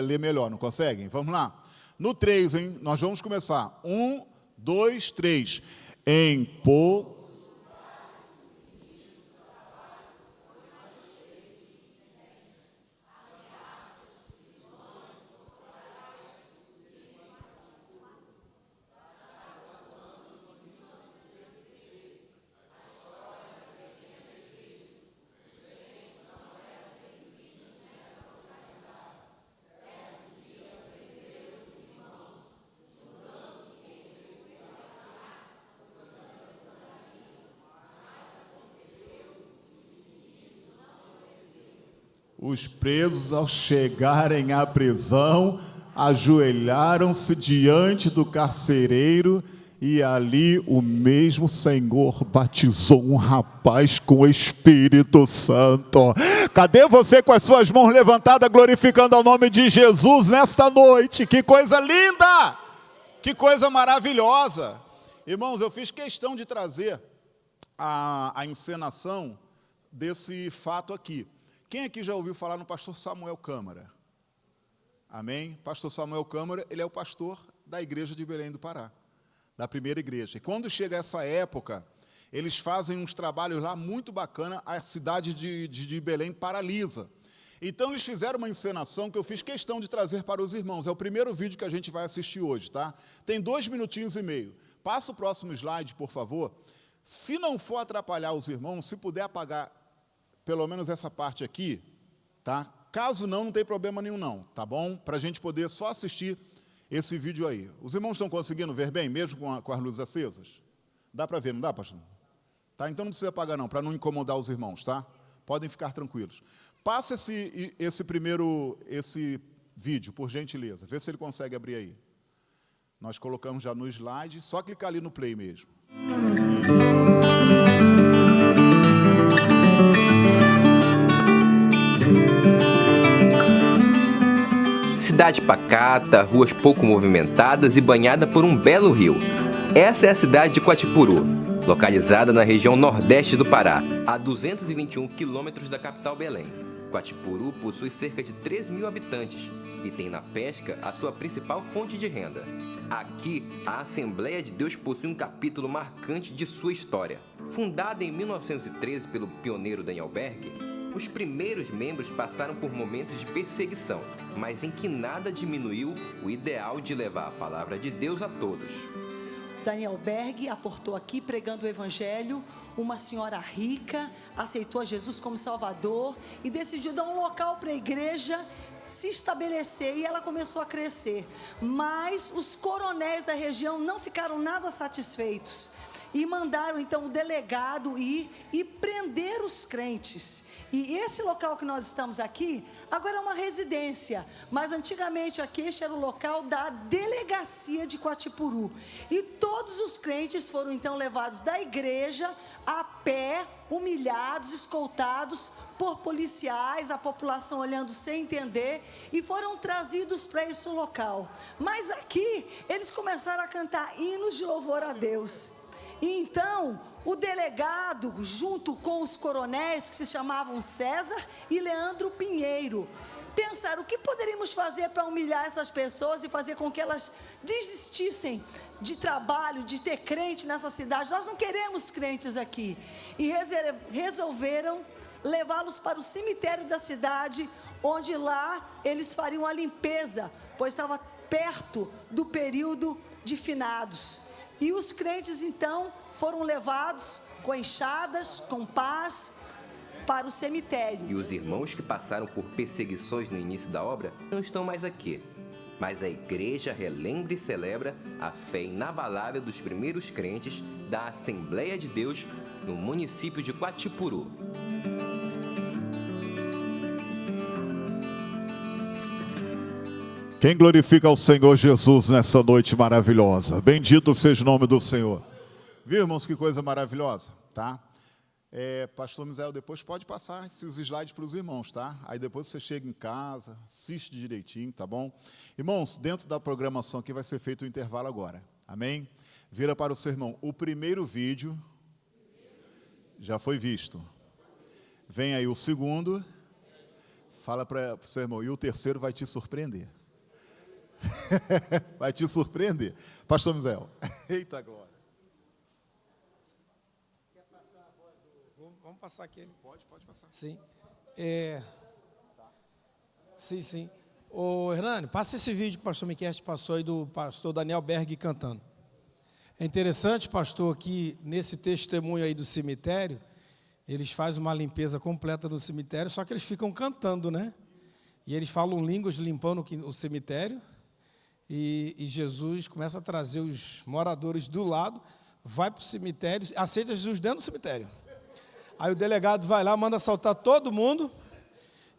ler melhor, não conseguem? Vamos lá. No 3, hein? Nós vamos começar. 1, 2, 3. Em pouco. Os presos, ao chegarem à prisão, ajoelharam-se diante do carcereiro e ali o mesmo Senhor batizou um rapaz com o Espírito Santo. Cadê você com as suas mãos levantadas, glorificando ao nome de Jesus nesta noite? Que coisa linda! Que coisa maravilhosa! Irmãos, eu fiz questão de trazer a encenação desse fato aqui. Quem aqui já ouviu falar no pastor Samuel Câmara? Amém? Pastor Samuel Câmara, ele é o pastor da igreja de Belém do Pará, da primeira igreja. E quando chega essa época, eles fazem uns trabalhos lá muito bacana, a cidade de Belém paralisa. Então, eles fizeram uma encenação que eu fiz questão de trazer para os irmãos. É o primeiro vídeo que a gente vai assistir hoje, tá? Tem 2 minutinhos e meio. Passa o próximo slide, por favor. Se não for atrapalhar os irmãos, se puder apagar pelo menos essa parte aqui, tá? Caso não, não tem problema nenhum não, tá bom? Para a gente poder só assistir esse vídeo aí. Os irmãos estão conseguindo ver bem, mesmo com as luzes acesas? Dá para ver, não dá, pastor? Tá? Então não precisa apagar não, para não incomodar os irmãos, tá? Podem ficar tranquilos. Passa esse vídeo, por gentileza. Vê se ele consegue abrir aí. Nós colocamos já no slide, só clicar ali no play mesmo.
Cidade pacata, ruas pouco movimentadas e banhada por um belo rio. Essa é a cidade de Quatipuru, localizada na região nordeste do Pará, a 221 quilômetros da capital Belém. Quatipuru possui cerca de 3.000 habitantes e tem na pesca a sua principal fonte de renda. Aqui, a Assembleia de Deus possui um capítulo marcante de sua história. Fundada em 1913 pelo pioneiro Daniel Berg, os primeiros membros passaram por momentos de perseguição, mas em que nada diminuiu o ideal de levar a palavra de Deus a todos.
Daniel Berg aportou aqui pregando o evangelho. Uma senhora rica aceitou a Jesus como Salvador e decidiu dar um local para a igreja se estabelecer, e ela começou a crescer. Mas os coronéis da região não ficaram nada satisfeitos e mandaram então o delegado ir e prender os crentes. E esse local que nós estamos aqui, agora é uma residência, mas antigamente aqui este era o local da delegacia de Quatipuru. E todos os crentes foram então levados da igreja a pé, humilhados, escoltados por policiais, a população olhando sem entender, e foram trazidos para esse local. Mas aqui eles começaram a cantar hinos de louvor a Deus. E então o delegado, junto com os coronéis, que se chamavam César e Leandro Pinheiro, pensaram: o que poderíamos fazer para humilhar essas pessoas e fazer com que elas desistissem de trabalho, de ter crente nessa cidade? Nós não queremos crentes aqui. E resolveram levá-los para o cemitério da cidade, onde lá eles fariam a limpeza, pois estava perto do período de finados. E os crentes então foram levados com enxadas, com pás, para o cemitério.
E os irmãos que passaram por perseguições no início da obra não estão mais aqui. Mas a igreja relembra e celebra a fé inabalável dos primeiros crentes da Assembleia de Deus no município de Quatipuru.
Quem glorifica ao Senhor Jesus nessa noite maravilhosa? Bendito seja o nome do Senhor. Viu, irmãos, que coisa maravilhosa, tá? Pastor Misael, depois pode passar esses slides para os irmãos, tá? Aí depois você chega em casa, assiste direitinho, tá bom? Irmãos, dentro da programação aqui vai ser feito o intervalo agora, amém? Vira para o seu irmão. O primeiro vídeo já foi visto. Vem aí o segundo. Fala para o seu irmão. E o terceiro vai te surpreender. Vai te surpreender. Pastor Misael. Eita glória.
Quer passar a voz do... Vamos passar aqui.
Pode passar.
Sim. Sim. Ô, Hernani, passa esse vídeo que o pastor Miquel passou aí do pastor Daniel Berg cantando. É interessante, pastor, que nesse testemunho aí do cemitério, eles fazem uma limpeza completa no cemitério, só que eles ficam cantando, né? E eles falam línguas limpando o cemitério. E Jesus começa a trazer os moradores do lado, vai para o cemitério, aceita Jesus dentro do cemitério. Aí o delegado vai lá, manda assaltar todo mundo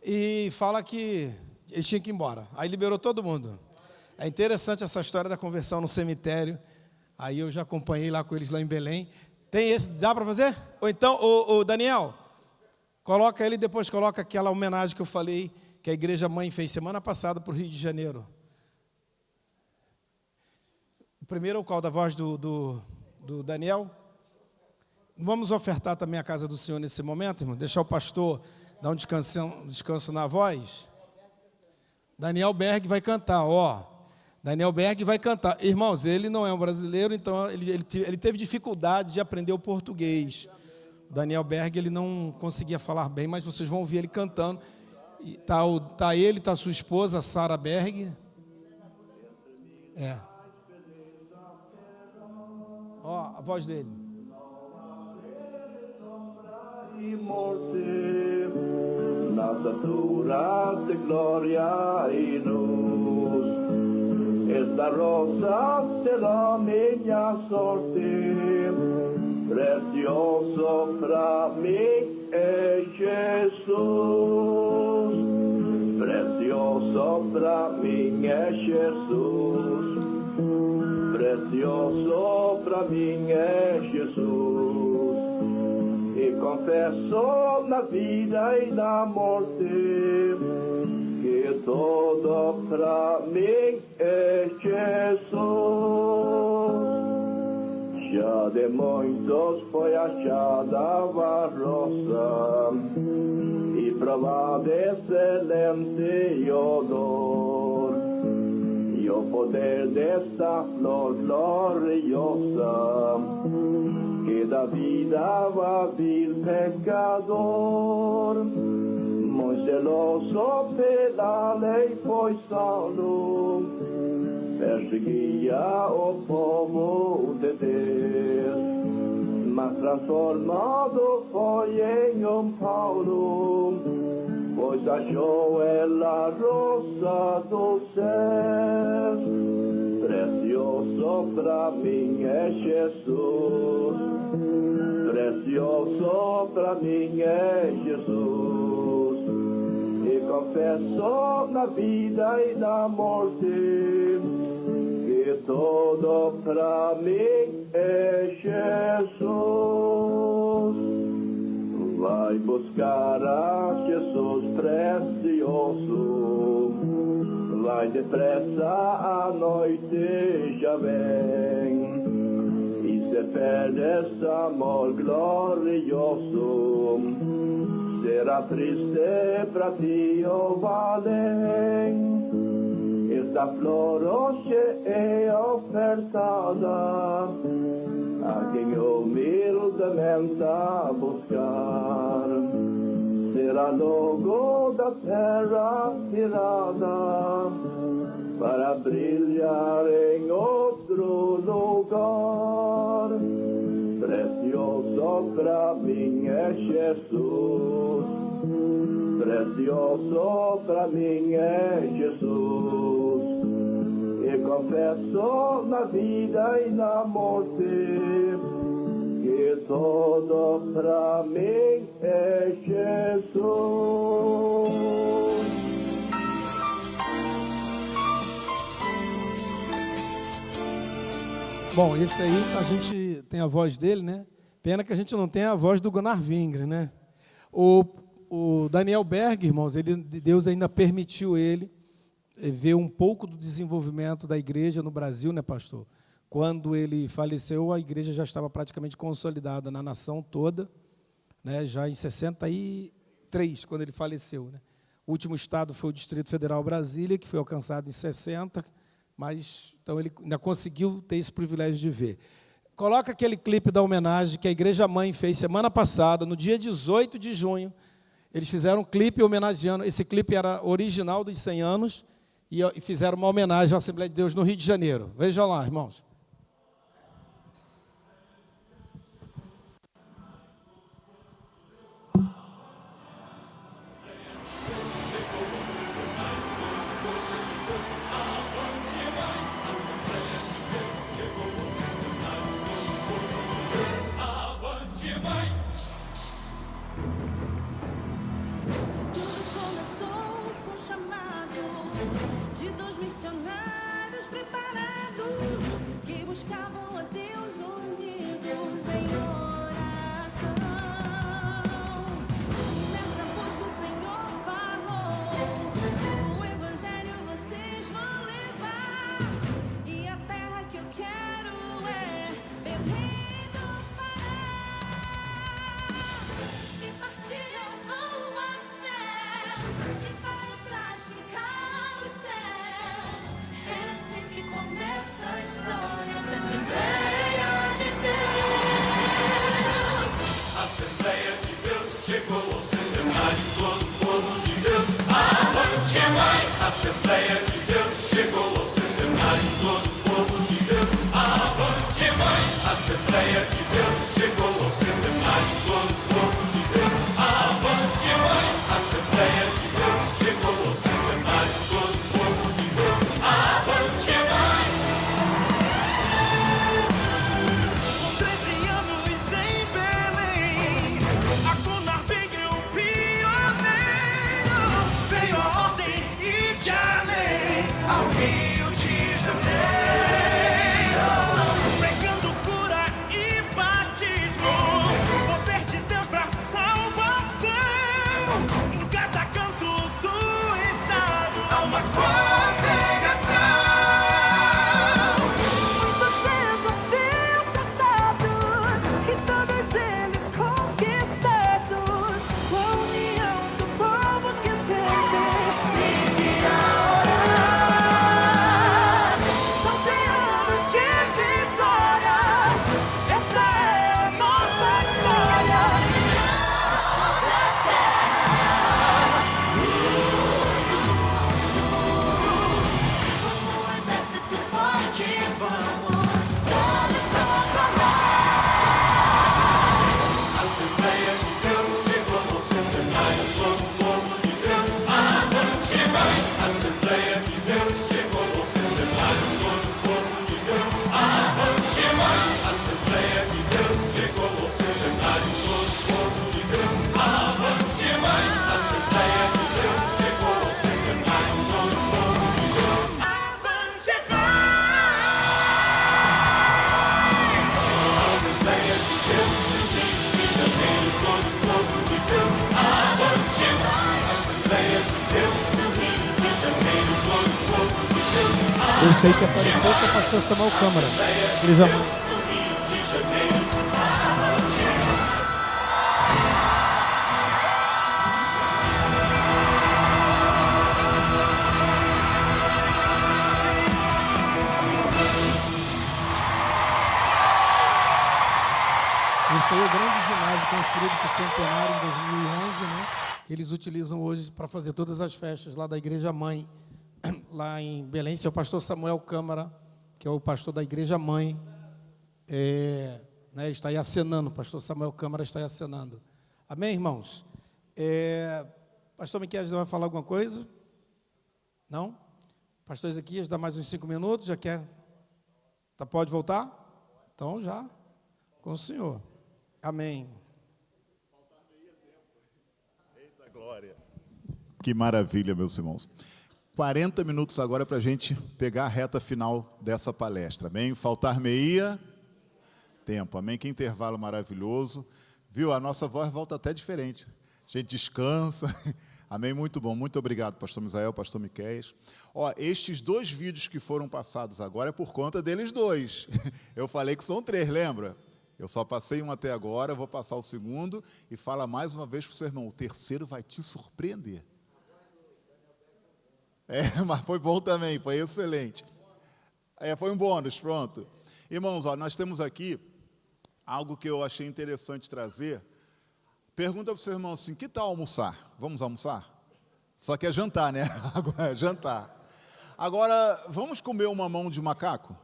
e fala que eles tinham que ir embora. Aí liberou todo mundo. É interessante essa história da conversão no cemitério. Aí eu já acompanhei lá com eles lá em Belém. Tem esse, dá para fazer? Ou então, o Daniel, coloca ele, depois coloca aquela homenagem que eu falei, que a Igreja Mãe fez semana passada para o Rio de Janeiro. O primeiro é o qual da voz do Daniel? Vamos ofertar também a casa do Senhor nesse momento, irmão? Deixar o pastor dar um descanso na voz. Daniel Berg vai cantar, ó. Daniel Berg vai cantar. Irmãos, ele não é um brasileiro, então ele teve dificuldade de aprender o português. O Daniel Berg, ele não conseguia falar bem, mas vocês vão ouvir ele cantando. E tá ele, tá sua esposa, Sara Berg. É. Ó, a voz dele.
Nas alturas de glória e luz, esta rosa será minha sorte, precioso para mim é Jesus, precioso para mim é Jesus, precioso para mim é Jesus. E confesso na vida e na morte que todo para mim é Jesus. Já de muitos foi achada a rosa e provada excelente odor, e o poder desta flor gloriosa que da vida a vil pecador. Muito zeloso pela lei foi Saulo, perseguia o povo de Deus, mas transformado foi em Paulo, pois achou ela a rosa dos céus. Precioso para mim é Jesus, precioso para mim é Jesus. E confesso na vida e na morte que todo para mim é Jesus. Vai buscar a Jesus precioso, vai depressa, a noite já vem, e se perde esse amor glorioso, será triste para ti o valem. Esta flor hoje é ofertada a quem humildemente a buscar, será logo da terra tirada para brilhar em outro lugar. Precioso para mim é Jesus, precioso para mim é Jesus. E confesso na vida e na morte que todo para mim é Jesus.
Bom, esse aí a gente tem a voz dele, né? Pena que a gente não tem a voz do Gunnar Vingre, né? O Daniel Berg, irmãos, Deus ainda permitiu ele ver um pouco do desenvolvimento da igreja no Brasil, né, pastor? Quando ele faleceu, a igreja já estava praticamente consolidada na nação toda, né? Já em 63, quando ele faleceu, né? O último estado foi o Distrito Federal Brasília, que foi alcançado em 60, mas então ele ainda conseguiu ter esse privilégio de ver. Coloca aquele clipe da homenagem que a Igreja Mãe fez semana passada, no dia 18 de junho. Eles fizeram um clipe homenageando. Esse clipe era original dos 100 anos e fizeram uma homenagem à Assembleia de Deus no Rio de Janeiro. Vejam lá, irmãos.
Buscavam a Deus unidos em oração. Nessa voz que o Senhor falou, o Evangelho vocês vão levar. E a terra que eu quero é meu reino parar.
Esse aí que apareceu que é o pastor Samuel Câmara. Igreja Mãe. Esse aí é o grande ginásio construído por Centenário em 2011, né? Que eles utilizam hoje para fazer todas as festas lá da Igreja Mãe, lá em Belém. Esse é o pastor Samuel Câmara, que é o pastor da Igreja Mãe, né, está aí acenando, o pastor Samuel Câmara está aí acenando. Amém, irmãos? Pastor Miquel vai falar alguma coisa? Não? Pastor Ezequias, dá mais uns 5 minutos, já quer? Tá, pode voltar? Então já, com o senhor. Amém.
Eita glória. Que maravilha, meus irmãos. 40 minutos agora para a gente pegar a reta final dessa palestra. Amém? Faltar meia, tempo. Amém? Que intervalo maravilhoso. Viu? A nossa voz volta até diferente. A gente descansa. Amém? Muito bom. Muito obrigado, pastor Misael, pastor Miquéias. Ó, estes 2 vídeos que foram passados agora é por conta deles 2. Eu falei que são 3, lembra? Eu só passei um até agora, vou passar o segundo e fala mais uma vez para o seu irmão, o terceiro vai te surpreender. Mas foi bom também, foi excelente. Foi um bônus, pronto. Irmãos, ó, nós temos aqui algo que eu achei interessante trazer. Pergunta para o seu irmão assim, que tal almoçar? Vamos almoçar? Só que é jantar, né? Agora é jantar. Agora, vamos comer uma mão de macaco?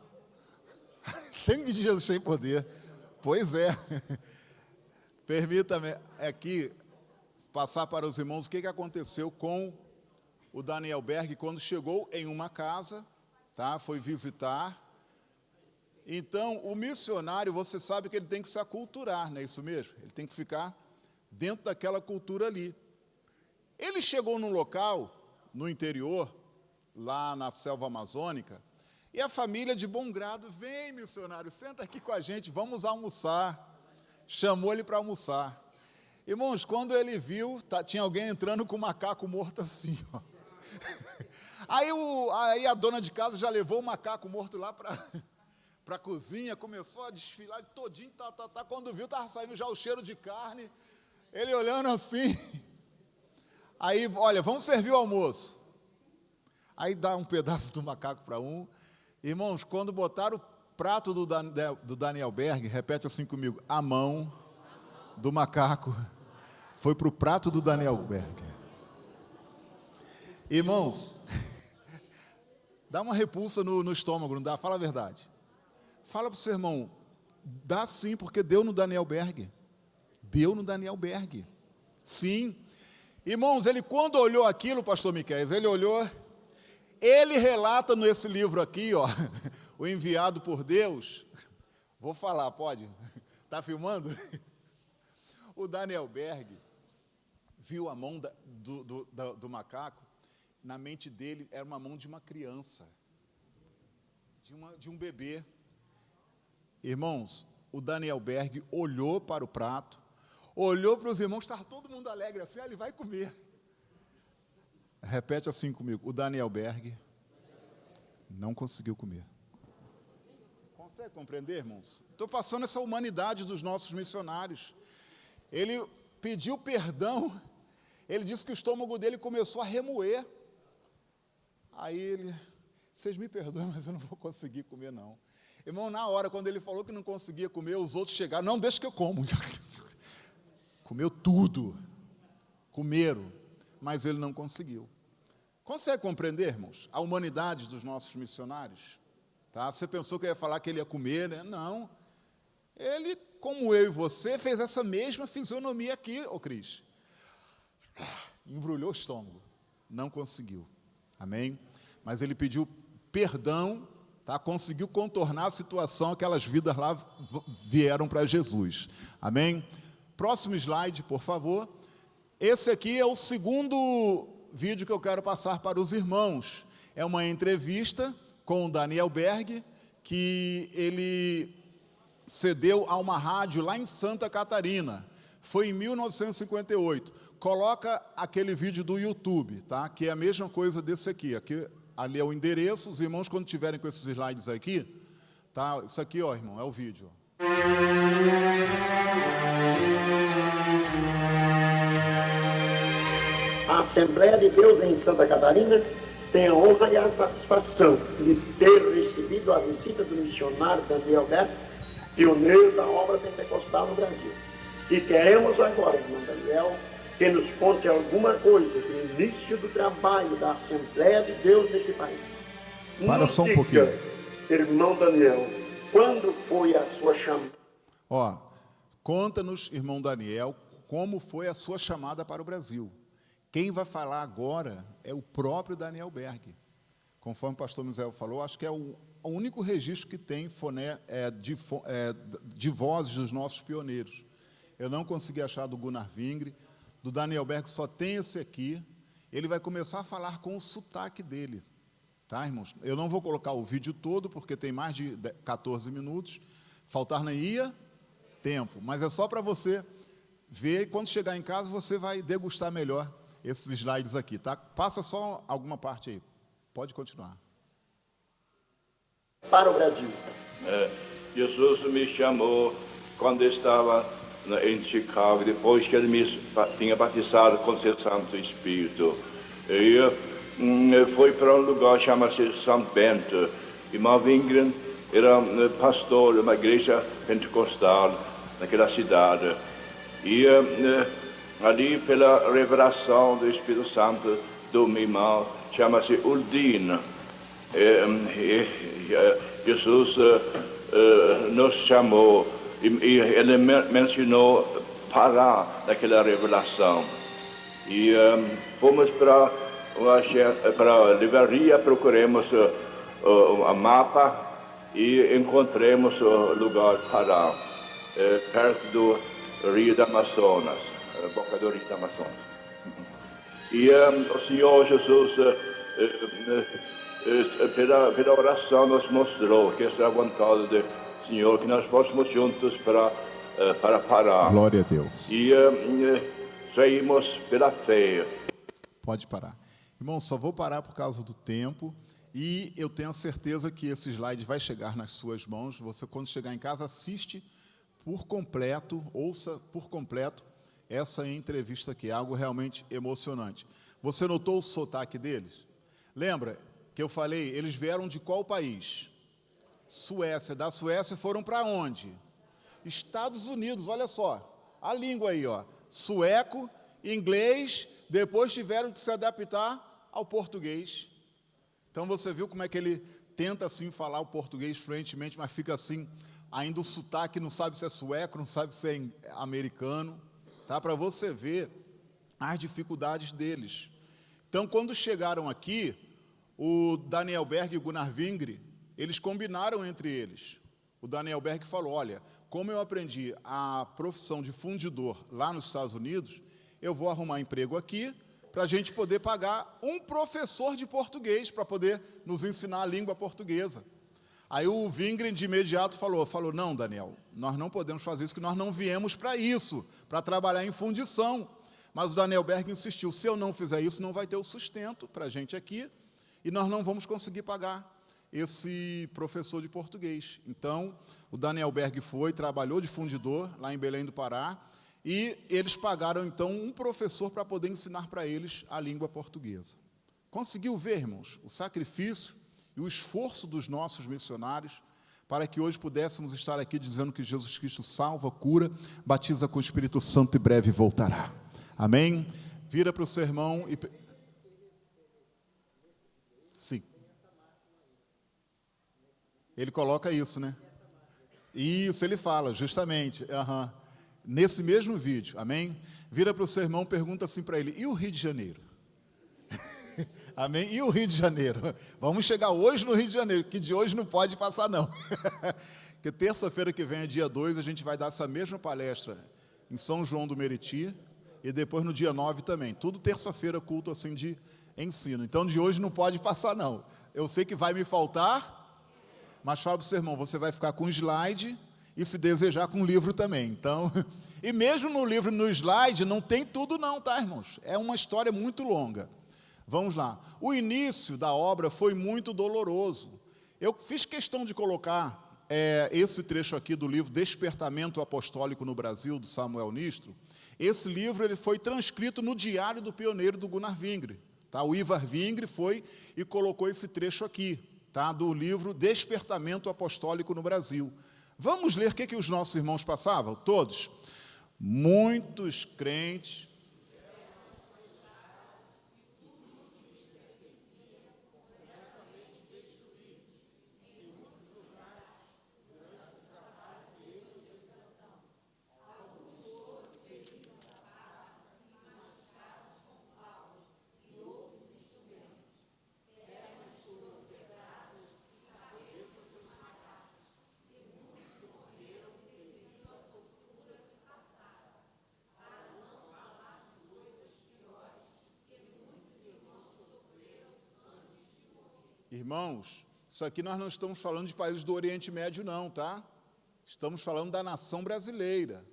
Sangue de Jesus sem poder. Pois é. Permita-me aqui passar para os irmãos o que aconteceu com o Daniel Berg quando chegou em uma casa, tá? Foi visitar. Então, o missionário, você sabe que ele tem que se aculturar, não é isso mesmo? Ele tem que ficar dentro daquela cultura ali. Ele chegou num local, no interior, lá na selva amazônica, e a família de bom grado, vem missionário, senta aqui com a gente, vamos almoçar. Chamou ele para almoçar. Irmãos, quando ele viu, tinha alguém entrando com um macaco morto assim, ó. Aí a dona de casa já levou o macaco morto lá para a cozinha, começou a desfilar todinho, quando viu, estava saindo já o cheiro de carne, ele olhando assim. Aí, olha, vamos servir o almoço. Aí dá um pedaço do macaco para um. Irmãos, quando botaram o prato do Daniel Berg, repete assim comigo, a mão do macaco foi para o prato do Daniel Berg. Irmãos, dá uma repulsa no estômago, não dá? Fala a verdade. Fala para o seu irmão, dá sim, porque deu no Daniel Berg. Deu no Daniel Berg. Sim. Irmãos, ele quando olhou aquilo, pastor Miquéias, ele olhou, ele relata nesse livro aqui, ó, o enviado por Deus. Vou falar, pode? Está filmando? O Daniel Berg viu a mão do macaco, na mente dele era uma mão de uma criança, de um bebê. Irmãos, o Daniel Berg olhou para o prato, olhou para os irmãos, estava todo mundo alegre assim, ele vai comer. Repete assim comigo, o Daniel Berg não conseguiu comer. Consegue compreender, irmãos? Estou passando essa humanidade dos nossos missionários. Ele pediu perdão, ele disse que o estômago dele começou a remoer. Aí ele, vocês me perdoem, mas eu não vou conseguir comer não. Irmão, na hora, quando ele falou que não conseguia comer, os outros chegaram, não, deixa que eu como. Comeu tudo, comeram, mas ele não conseguiu. Consegue compreender, irmãos, a humanidade dos nossos missionários? Tá? Você pensou que eu ia falar que ele ia comer, né? Não. Ele, como eu e você, fez essa mesma fisionomia aqui, ô Cris. Embrulhou o estômago, não conseguiu. Amém? Mas ele pediu perdão, tá? Conseguiu contornar a situação, aquelas vidas lá vieram para Jesus. Amém? Próximo slide, por favor. Esse aqui é o segundo vídeo que eu quero passar para os irmãos. É uma entrevista com o Daniel Berg, que ele cedeu a uma rádio lá em Santa Catarina. Foi em 1958. Coloca aquele vídeo do YouTube, tá? Que é a mesma coisa desse aqui. Aqui Ali é o endereço. Os irmãos, quando tiverem com esses slides aqui, tá? Isso aqui, ó, irmão, é o vídeo.
A Assembleia de Deus em Santa Catarina tem a honra e a satisfação de ter recebido a visita do missionário Daniel Berg, pioneiro da obra pentecostal no Brasil. E queremos agora, irmão Daniel, que nos conte alguma coisa do início do trabalho da Assembleia de Deus neste país.
Para só um pouquinho.
Irmão Daniel, quando foi a sua chamada?
Ó, conta-nos, irmão Daniel, como foi a sua chamada para o Brasil. Quem vai falar agora é o próprio Daniel Berg. Conforme o pastor Misael falou, acho que é o único registro que tem de vozes dos nossos pioneiros. Eu não consegui achar do Gunnar Vingre, do Daniel Berg só tem esse aqui. Ele vai começar a falar com o sotaque dele. Tá, irmãos? Eu não vou colocar o vídeo todo, porque tem mais de 14 minutos. Faltar nem ia tempo, mas é só para você ver, e quando chegar em casa você vai degustar melhor esses slides aqui, tá? Passa só alguma parte aí. Pode continuar.
Para o Brasil.
Jesus me chamou quando estava em Chicago, depois que ele me tinha batizado com seu Santo Espírito. E foi para um lugar chamado São Bento. Irmão Wingren era pastor de uma igreja pentecostal naquela cidade. E ali, pela revelação do Espírito Santo do meu irmão, chama-se Uldin. Jesus nos chamou e ele mencionou Pará naquela revelação. E fomos para a livraria, procuramos a mapa e encontramos o lugar Pará, perto do Rio do Amazonas, boca do Rio do Amazonas. E o Senhor Jesus, pela oração, nos mostrou que essa é a vontade do Senhor, que nós fôssemos juntos para Pará.
Glória a Deus.
E saímos pela fé.
Pode parar. Irmão, só vou parar por causa do tempo. E eu tenho a certeza que esse slide vai chegar nas suas mãos. Você, quando chegar em casa, assiste por completo, ouça por completo essa entrevista aqui. É algo realmente emocionante. Você notou o sotaque deles? Lembra que eu falei, eles vieram de qual país? Suécia. Da Suécia foram para onde? Estados Unidos, olha só. A língua aí, ó. Sueco, inglês, depois tiveram que se adaptar ao português. Então você viu como é que ele tenta assim falar o português fluentemente, mas fica assim, ainda o sotaque, não sabe se é sueco, não sabe se é americano, tá? Para você ver as dificuldades deles. Então, quando chegaram aqui, o Daniel Berg e o Gunnar Vingre, eles combinaram entre eles. O Daniel Berg falou, olha, como eu aprendi a profissão de fundidor lá nos Estados Unidos, eu vou arrumar emprego aqui para a gente poder pagar um professor de português para poder nos ensinar a língua portuguesa. Aí o Vingren de imediato falou, não, Daniel, nós não podemos fazer isso, que nós não viemos para isso, para trabalhar em fundição. Mas o Daniel Berg insistiu, se eu não fizer isso, não vai ter o sustento para a gente aqui, e nós não vamos conseguir pagar esse professor de português. Então, o Daniel Berg trabalhou de fundidor, lá em Belém do Pará, e eles pagaram, então, um professor para poder ensinar para eles a língua portuguesa. Conseguiu ver, irmãos, o sacrifício e o esforço dos nossos missionários para que hoje pudéssemos estar aqui dizendo que Jesus Cristo salva, cura, batiza com o Espírito Santo e breve voltará. Amém? Vira para o seu irmão e... Sim. Ele coloca isso, né? Isso, ele fala, justamente. Nesse mesmo vídeo, amém? Vira para o seu irmão, pergunta assim para ele, e o Rio de Janeiro? Amém? E o Rio de Janeiro? Vamos chegar hoje no Rio de Janeiro, que de hoje não pode passar, não. Porque terça-feira que vem, dia 2, a gente vai dar essa mesma palestra em São João do Meriti, e depois no dia 9 também. Tudo terça-feira, culto assim de ensino. Então, de hoje não pode passar, não. Eu sei que vai me faltar, mas fala para o seu irmão, você vai ficar com slide e, se desejar, com livro também. Então, e mesmo no livro, no slide, não tem tudo não, tá, irmãos? É uma história muito longa. Vamos lá. O início da obra foi muito doloroso. Eu fiz questão de colocar esse trecho aqui do livro Despertamento Apostólico no Brasil, do Samuel Nistro. Esse livro ele foi transcrito no Diário do Pioneiro do Gunnar Vingre. Tá? O Ivar Vingre foi e colocou esse trecho aqui, tá? Do livro Despertamento Apostólico no Brasil. Vamos ler o que os nossos irmãos passavam? Todos. Muitos crentes... Irmãos, isso aqui nós não estamos falando de países do Oriente Médio, não, tá? Estamos falando da nação brasileira.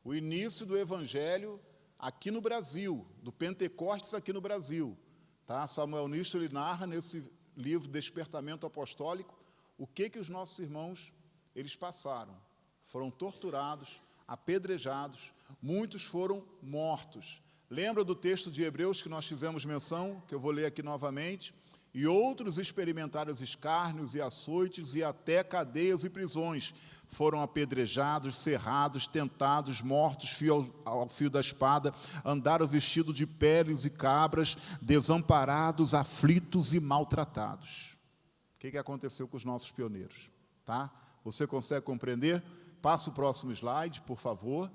O início do Evangelho aqui no Brasil, do Pentecostes aqui no Brasil. Tá? Samuel Nistro ele narra nesse livro Despertamento Apostólico o que os nossos irmãos eles passaram. Foram torturados, apedrejados, muitos foram mortos. Lembra do texto de Hebreus que nós fizemos menção, que eu vou ler aqui novamente? E outros experimentaram os escárnios e açoites e até cadeias e prisões. Foram apedrejados, cerrados, tentados, mortos ao fio da espada, andaram vestidos de peles e cabras, desamparados, aflitos e maltratados. O que aconteceu com os nossos pioneiros? Tá? Você consegue compreender? Passa o próximo slide, por favor.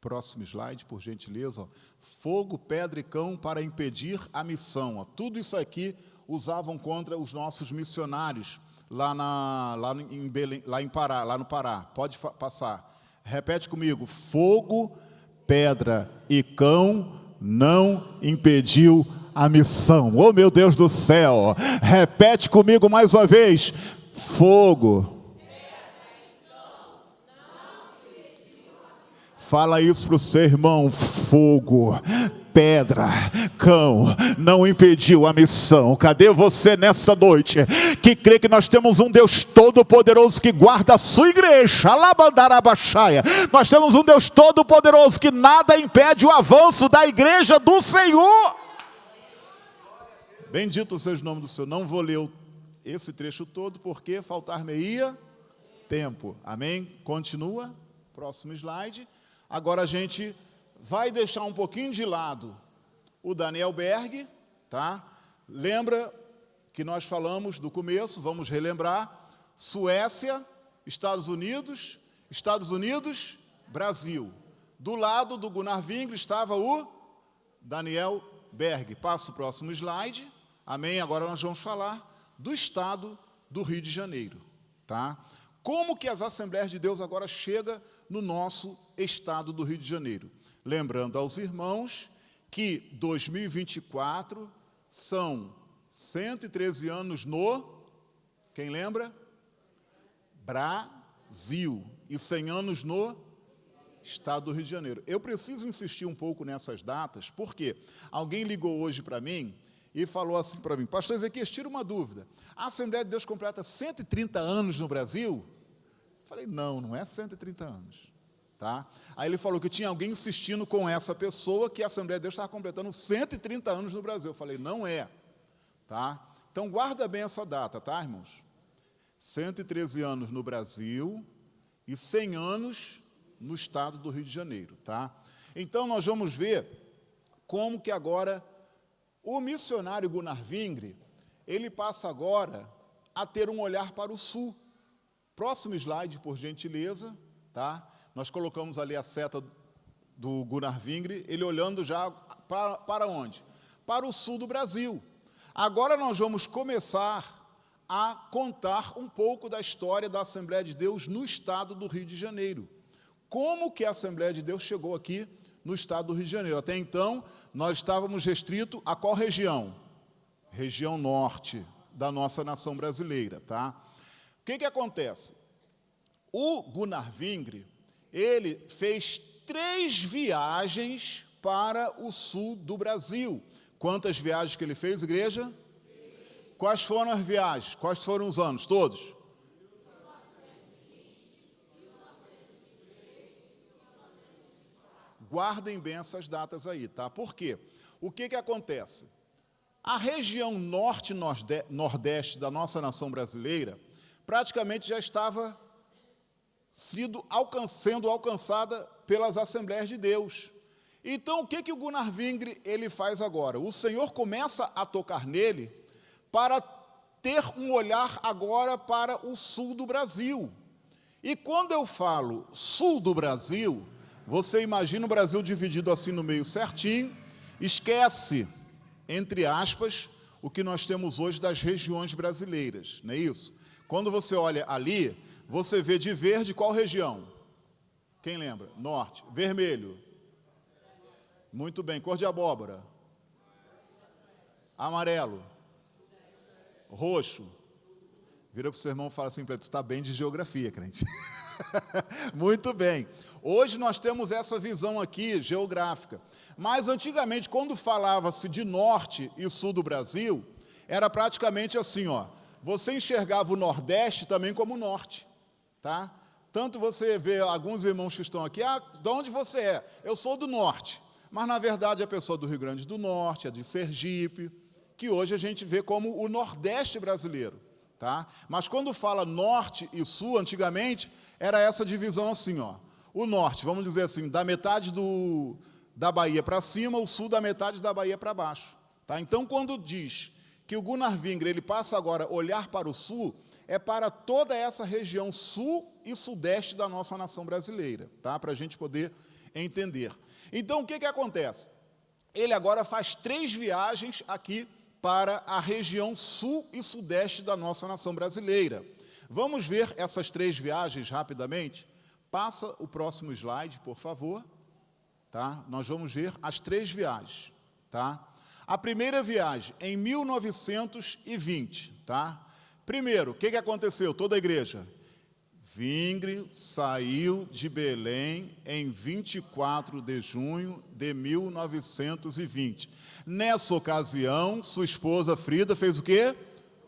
Próximo slide, por gentileza. Ó. Fogo, pedra e cão para impedir a missão. Ó. Tudo isso aqui usavam contra os nossos missionários lá no Pará. Pode passar. Repete comigo. Fogo, pedra e cão não impediu a missão. Oh, meu Deus do céu. Repete comigo mais uma vez. Fogo. Fala isso para o seu irmão. Fogo, pedra, cão, não impediu a missão. Cadê você nessa noite que crê que nós temos um Deus todo-poderoso que guarda a sua igreja? Alabandarabashaia. Nós temos um Deus todo-poderoso que nada impede o avanço da igreja do Senhor. Bendito seja o nome do Senhor. Não vou ler esse trecho todo porque faltar-me-ia tempo. Amém? Continua. Próximo slide. Agora a gente vai deixar um pouquinho de lado o Daniel Berg, tá? Lembra que nós falamos do começo, vamos relembrar, Suécia, Estados Unidos, Brasil. Do lado do Gunnar Vingre estava o Daniel Berg. Passa o próximo slide. Amém? Agora nós vamos falar do estado do Rio de Janeiro, tá? Como que as Assembleias de Deus agora chegam no nosso estado do Rio de Janeiro? Lembrando aos irmãos que 2024 são 113 anos no, quem lembra? Brasil. E 100 anos no estado do Rio de Janeiro. Eu preciso insistir um pouco nessas datas, porque alguém ligou hoje para mim e falou assim para mim, pastor Ezequias, tira uma dúvida. A Assembleia de Deus completa 130 anos no Brasil? Falei, não é 130 anos. Tá? Aí ele falou que tinha alguém insistindo com essa pessoa que a Assembleia de Deus estava completando 130 anos no Brasil. Eu falei, não é. Tá? Então, guarda bem essa data, tá, irmãos? 113 anos no Brasil e 100 anos no estado do Rio de Janeiro. Tá? Então, nós vamos ver como que agora o missionário Gunnar Vingre, ele passa agora a ter um olhar para o sul. Próximo slide, por gentileza. Tá? Nós colocamos ali a seta do Gunnar Vingre, ele olhando já para onde? Para o sul do Brasil. Agora nós vamos começar a contar um pouco da história da Assembleia de Deus no estado do Rio de Janeiro. Como que a Assembleia de Deus chegou aqui no estado do Rio de Janeiro? Até então, nós estávamos restritos a qual região? Região norte da nossa nação brasileira. Tá? O que acontece? O Gunnar Vingre, ele fez 3 viagens para o sul do Brasil. Quantas viagens que ele fez, igreja? Quais foram as viagens? Quais foram os anos? Todos? Guardem bem essas datas aí, tá? Por quê? O que acontece? A região norte e nordeste da nossa nação brasileira praticamente já estava sendo alcançada pelas Assembleias de Deus. Então, o que o Gunnar Wingre ele faz agora? O Senhor começa a tocar nele para ter um olhar agora para o sul do Brasil. E quando eu falo sul do Brasil, você imagina o Brasil dividido assim no meio certinho, esquece, entre aspas, o que nós temos hoje das regiões brasileiras, não é isso? Quando você olha ali, você vê de verde qual região? Quem lembra? Norte. Vermelho. Muito bem. Cor de abóbora. Amarelo. Roxo. Vira para o seu irmão e fala assim, tu está bem de geografia, crente. Muito bem. Hoje nós temos essa visão aqui, geográfica. Mas antigamente, quando falava-se de norte e sul do Brasil, era praticamente assim, ó. Você enxergava o Nordeste também como norte, tá? Tanto você vê alguns irmãos que estão aqui, de onde você é? Eu sou do norte. Mas, na verdade, a pessoa do Rio Grande do Norte, é de Sergipe, que hoje a gente vê como o Nordeste brasileiro, tá? Mas quando fala norte e sul, antigamente, era essa divisão assim, ó. O norte, vamos dizer assim, da metade da Bahia para cima, o sul da metade da Bahia para baixo, tá? Então, quando diz que o Gunnar Wingre ele passa agora a olhar para o sul, é para toda essa região sul e sudeste da nossa nação brasileira, tá? Para a gente poder entender. Então, o que acontece? Ele agora faz 3 viagens aqui para a região sul e sudeste da nossa nação brasileira. Vamos ver essas 3 viagens rapidamente? Passa o próximo slide, por favor. Tá? Nós vamos ver as 3 viagens. Tá? A primeira viagem, em 1920. Tá? Primeiro, o que aconteceu? Toda a igreja. Wingre saiu de Belém em 24 de junho de 1920. Nessa ocasião, sua esposa Frida fez o quê?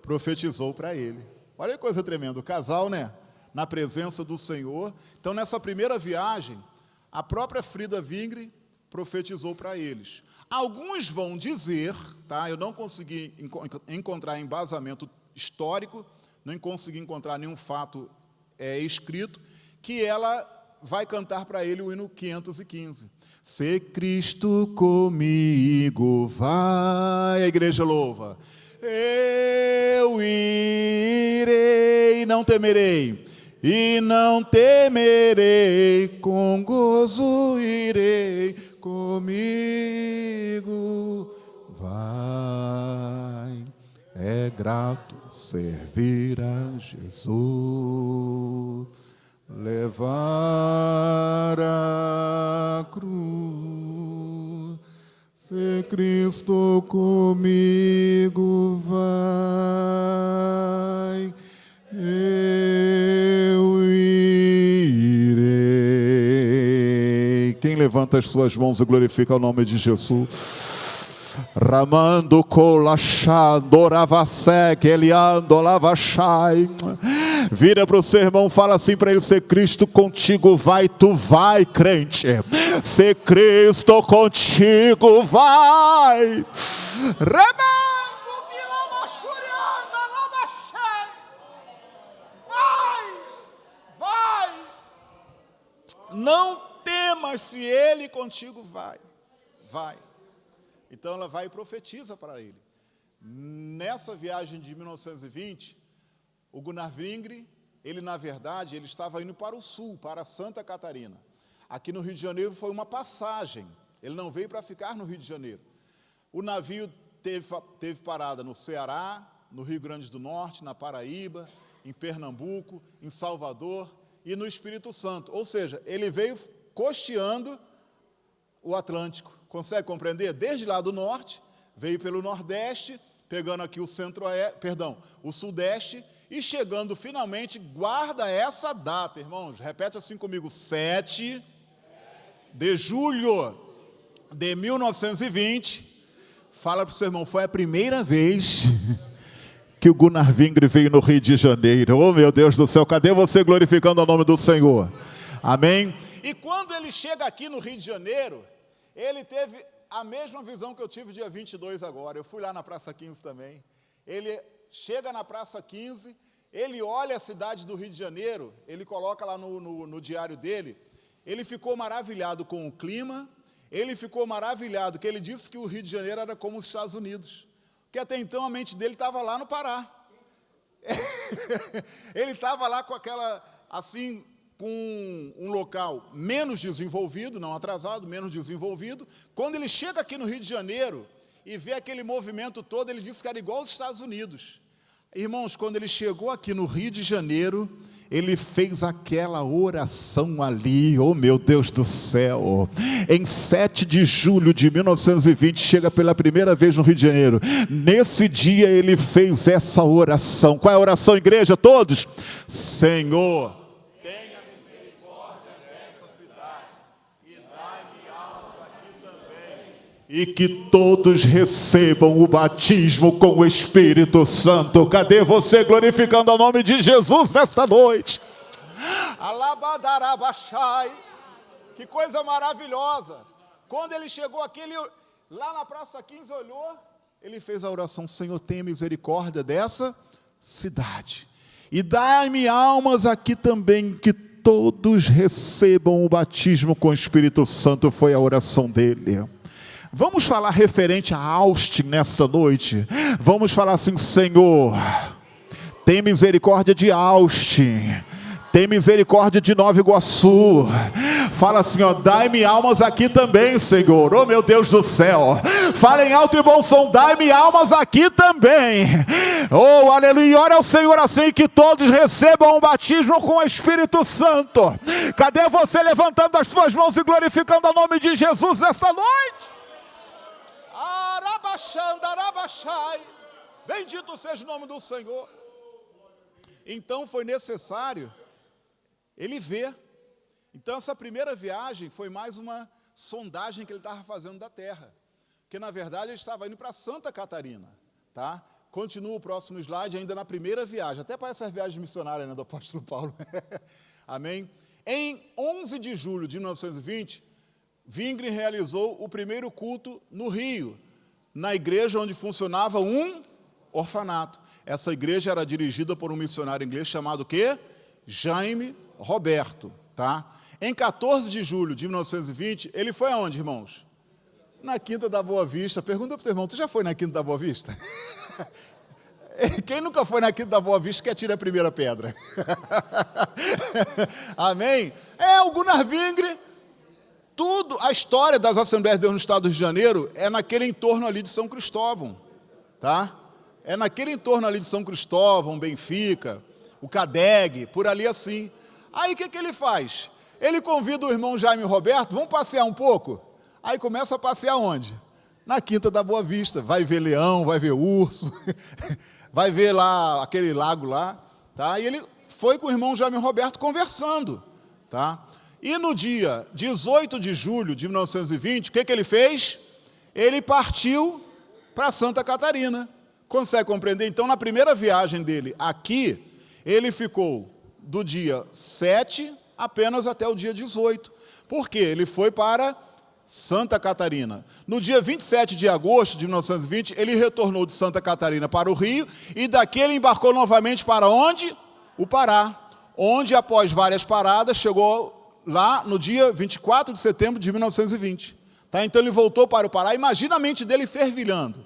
Profetizou para ele. Olha que coisa tremenda, o casal, né? Na presença do Senhor. Então, nessa primeira viagem, a própria Frida Wingre profetizou para eles. Alguns vão dizer, tá? Eu não consegui encontrar embasamento histórico, não consegui encontrar nenhum fato escrito, que ela vai cantar para ele o hino 515. Se Cristo comigo vai, a igreja louva, eu irei, não temerei, e não temerei, com gozo irei, comigo vai. É grato servir a Jesus, levar a cruz. Se Cristo comigo vai, eu irei. Quem levanta as suas mãos e glorifica o nome de Jesus? Ramando colachando, ravasek, eliando, lavachai. Vira para o seu irmão, fala assim para ele: se Cristo contigo vai, tu vai, crente. Se Cristo contigo vai. Remando que lavachurianda, lavachai. Vai. Não temas se ele contigo vai. Vai. Então ela vai e profetiza para ele. Nessa viagem de 1920, o Gunnar Wingre, ele na verdade, ele estava indo para o sul, para Santa Catarina. Aqui no Rio de Janeiro foi uma passagem, ele não veio para ficar no Rio de Janeiro. O navio teve parada no Ceará, no Rio Grande do Norte, na Paraíba, em Pernambuco, em Salvador e no Espírito Santo. Ou seja, ele veio costeando o Atlântico. Consegue compreender? Desde lá do norte, veio pelo nordeste, pegando aqui o o sudeste, e chegando finalmente, guarda essa data, irmãos, repete assim comigo, 7 de julho de 1920. Fala para o seu irmão, foi a primeira vez que o Gunnar Vingre veio no Rio de Janeiro. Oh, meu Deus do céu, cadê você glorificando o nome do Senhor? Amém? E quando ele chega aqui no Rio de Janeiro, ele teve a mesma visão que eu tive dia 22 agora. Eu fui lá na Praça 15 também. Ele chega na Praça 15, ele olha a cidade do Rio de Janeiro, ele coloca lá no diário dele, ele ficou maravilhado com o clima, ele ficou maravilhado, que ele disse que o Rio de Janeiro era como os Estados Unidos, que até então a mente dele estava lá no Pará. Ele estava lá com aquela, assim, com um local menos desenvolvido, não atrasado, menos desenvolvido. Quando ele chega aqui no Rio de Janeiro e vê aquele movimento todo, ele disse que era igual aos Estados Unidos. Irmãos, quando ele chegou aqui no Rio de Janeiro, ele fez aquela oração ali, oh meu Deus do céu, em 7 de julho de 1920, chega pela primeira vez no Rio de Janeiro. Nesse dia ele fez essa oração. Qual é a oração, igreja? Todos? Senhor, tenha misericórdia dessa cidade e dai-me almas aqui também, e que todos recebam o batismo com o Espírito Santo. Cadê você glorificando o nome de Jesus nesta noite? Alabadarabachai. Que coisa maravilhosa. Quando ele chegou aqui, ele, lá na Praça 15, olhou, ele fez a oração, Senhor, tenha misericórdia dessa cidade. E dai-me almas aqui também, que todos recebam o batismo com o Espírito Santo. Foi a oração dele. Vamos falar referente a Austin nesta noite. Vamos falar assim, Senhor, tem misericórdia de Austin, tem misericórdia de Nova Iguaçu. Fala assim, ó, dai-me almas aqui também, Senhor. Oh, meu Deus do céu. Fala em alto e bom som, dai-me almas aqui também. Oh, aleluia. Ora ao Senhor assim, que todos recebam um batismo com o Espírito Santo. Cadê você levantando as suas mãos e glorificando o nome de Jesus nesta noite? Bendito seja o nome do Senhor. Então foi necessário ele ver. Então essa primeira viagem foi mais uma sondagem que ele estava fazendo da terra, porque na verdade ele estava indo para Santa Catarina, tá? Continua o próximo slide, ainda na primeira viagem, até parece as viagens missionárias, né, do apóstolo Paulo. Amém? Em 11 de julho de 1920, Vingre realizou o primeiro culto no Rio, na igreja onde funcionava um orfanato. Essa igreja era dirigida por um missionário inglês chamado o quê? Jaime Roberto, tá? Em 14 de julho de 1920, ele foi aonde, irmãos? Na Quinta da Boa Vista. Pergunta para o teu irmão, tu já foi na Quinta da Boa Vista? Quem nunca foi na Quinta da Boa Vista que atira a primeira pedra? Amém? O Gunnar Vingre. Tudo, a história das Assembleias de Deus no Estado do Rio de Janeiro é naquele entorno ali de São Cristóvão, tá? É naquele entorno ali de São Cristóvão, Benfica, o Cadeg, por ali assim. Aí o que ele faz? Ele convida o irmão Jaime Roberto, vamos passear um pouco? Aí começa a passear onde? Na Quinta da Boa Vista. Vai ver leão, vai ver urso, vai ver lá aquele lago lá, tá? E ele foi com o irmão Jaime Roberto conversando, tá? E no dia 18 de julho de 1920, o que ele fez? Ele partiu para Santa Catarina. Consegue compreender? Então, na primeira viagem dele aqui, ele ficou do dia 7 apenas até o dia 18. Por quê? Ele foi para Santa Catarina. No dia 27 de agosto de 1920, ele retornou de Santa Catarina para o Rio, e daqui ele embarcou novamente para onde? O Pará, onde, após várias paradas, chegou lá no dia 24 de setembro de 1920. Tá? Então ele voltou para o Pará. Imagina a mente dele fervilhando.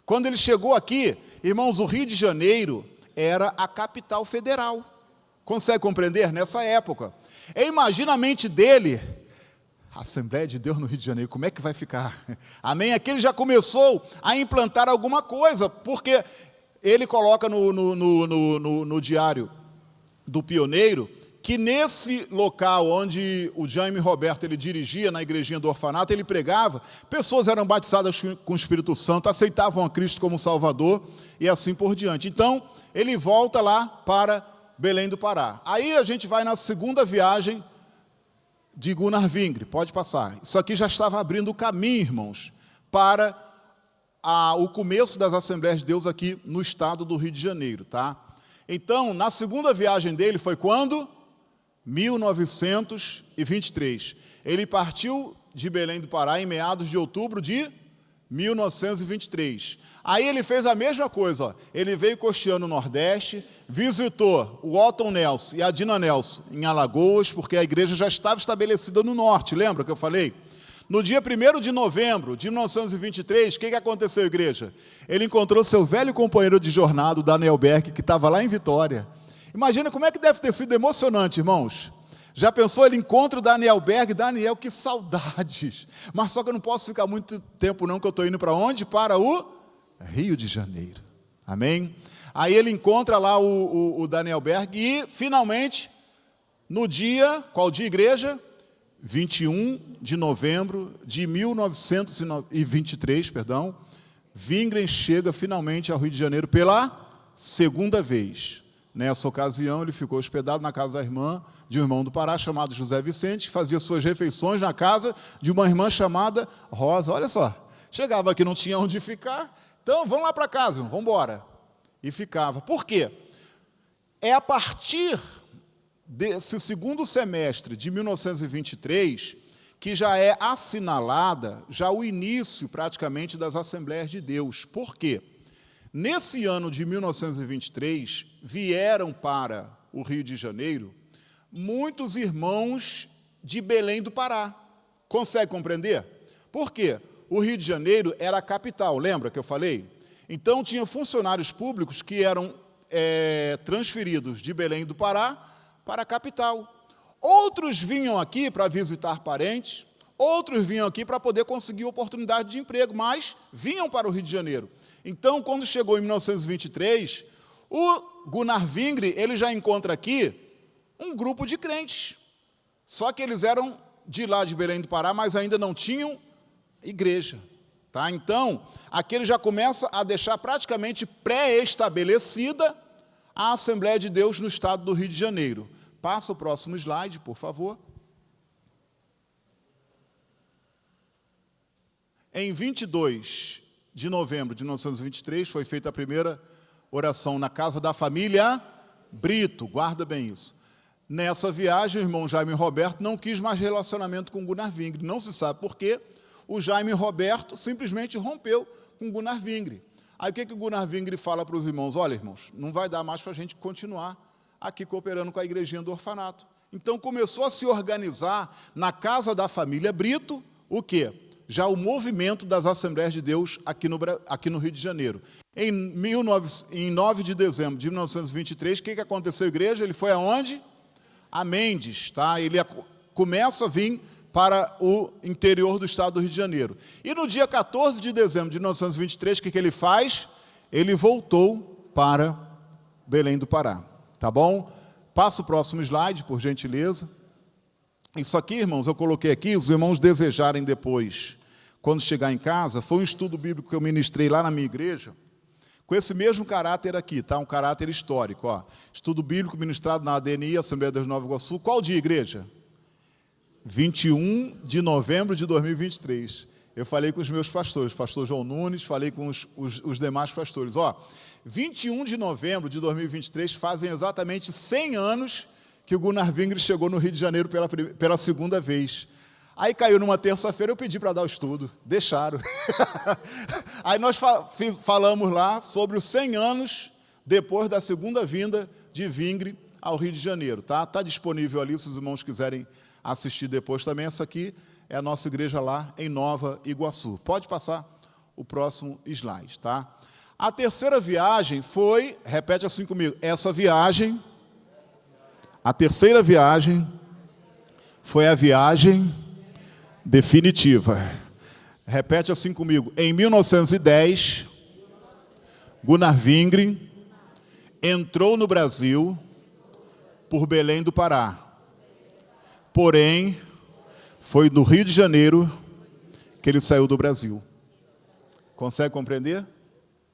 Quando ele chegou aqui, irmãos, o Rio de Janeiro era a capital federal. Consegue compreender? Nessa época. E imagina a mente dele, a Assembleia de Deus no Rio de Janeiro, como é que vai ficar? Amém? Aqui ele já começou a implantar alguma coisa, porque ele coloca no diário do Pioneiro, que nesse local onde o Jaime Roberto ele dirigia, na igrejinha do orfanato, ele pregava, pessoas eram batizadas com o Espírito Santo, aceitavam a Cristo como Salvador, e assim por diante. Então, ele volta lá para Belém do Pará. Aí a gente vai na segunda viagem de Gunnar Vingre, pode passar. Isso aqui já estava abrindo o caminho, irmãos, para o começo das Assembleias de Deus aqui no estado do Rio de Janeiro, tá? Então, na segunda viagem dele foi quando? 1923. Ele partiu de Belém do Pará em meados de outubro de 1923. Aí ele fez a mesma coisa, ó. Ele veio costeando o Nordeste, visitou o Otton Nelson e a Dina Nelson em Alagoas, porque a igreja já estava estabelecida no Norte, lembra que eu falei? No dia 1º de novembro de 1923, o que aconteceu, igreja? Ele encontrou seu velho companheiro de jornada, o Daniel Berg, que estava lá em Vitória. Imagina como é que deve ter sido emocionante, irmãos. Já pensou, ele encontra o Daniel Berg? Daniel, que saudades. Mas só que eu não posso ficar muito tempo não, que eu estou indo para onde? Para o Rio de Janeiro. Amém? Aí ele encontra lá o Daniel Berg e, finalmente, no dia, qual dia, igreja? 21 de novembro de 1923, Wingren chega finalmente ao Rio de Janeiro pela segunda vez. Nessa ocasião, ele ficou hospedado na casa da irmã de um irmão do Pará, chamado José Vicente, que fazia suas refeições na casa de uma irmã chamada Rosa. Olha só, chegava aqui, não tinha onde ficar, então vamos lá para casa, vamos embora. E ficava. Por quê? É a partir desse segundo semestre de 1923 que já é assinalada já o início praticamente das Assembleias de Deus. Por quê? Nesse ano de 1923 vieram para o Rio de Janeiro muitos irmãos de Belém do Pará. Consegue compreender? Por quê? O Rio de Janeiro era a capital, lembra que eu falei? Então tinha funcionários públicos que eram transferidos de Belém do Pará para a capital. Outros vinham aqui para visitar parentes, outros vinham aqui para poder conseguir oportunidade de emprego, mas vinham para o Rio de Janeiro. Então, quando chegou em 1923, o Gunnar Vingre, ele já encontra aqui um grupo de crentes. Só que eles eram de lá de Belém do Pará, mas ainda não tinham igreja. Tá? Então, aqui ele já começa a deixar praticamente pré-estabelecida a Assembleia de Deus no estado do Rio de Janeiro. Passa o próximo slide, por favor. Em 22 de novembro de 1923, foi feita a primeira oração na casa da família Brito, guarda bem isso. Nessa viagem, o irmão Jaime Roberto não quis mais relacionamento com Gunnar Vingre. Não se sabe por quê. O Jaime Roberto simplesmente rompeu com Gunnar Vingre. Aí o que o Gunnar Vingre fala para os irmãos? Olha, irmãos, não vai dar mais para a gente continuar aqui cooperando com a igrejinha do orfanato. Então começou a se organizar na casa da família Brito, o quê? Já o movimento das Assembleias de Deus aqui no Rio de Janeiro. Em 9 de dezembro de 1923, o que aconteceu, igreja? Ele foi aonde? A Mendes, tá? Ele começa a vir para o interior do estado do Rio de Janeiro. E no dia 14 de dezembro de 1923, o que ele faz? Ele voltou para Belém do Pará. Tá bom? Passa o próximo slide, por gentileza. Isso aqui, irmãos, eu coloquei aqui, os irmãos desejarem depois, quando chegar em casa, foi um estudo bíblico que eu ministrei lá na minha igreja, com esse mesmo caráter aqui, tá? Um caráter histórico, ó. Estudo bíblico ministrado na ADNI, Assembleia de Deus de Nova Iguaçu. Qual dia, igreja? 21 de novembro de 2023. Eu falei com os meus pastores, pastor João Nunes, falei com os demais pastores. Ó, 21 de novembro de 2023 fazem exatamente 100 anos que o Gunnar Vingre chegou no Rio de Janeiro pela segunda vez. Aí caiu numa terça-feira, eu pedi para dar o estudo, deixaram. Aí nós falamos lá sobre os 100 anos depois da segunda vinda de Vingre ao Rio de Janeiro. Tá disponível ali, se os irmãos quiserem assistir depois também. Essa aqui é a nossa igreja lá em Nova Iguaçu. Pode passar o próximo slide, tá? A terceira viagem foi, repete assim comigo, a terceira viagem foi a viagem definitiva. Repete assim comigo. Em 1910, Gunnar Vingre entrou no Brasil por Belém do Pará. Porém, foi do Rio de Janeiro que ele saiu do Brasil. Consegue compreender?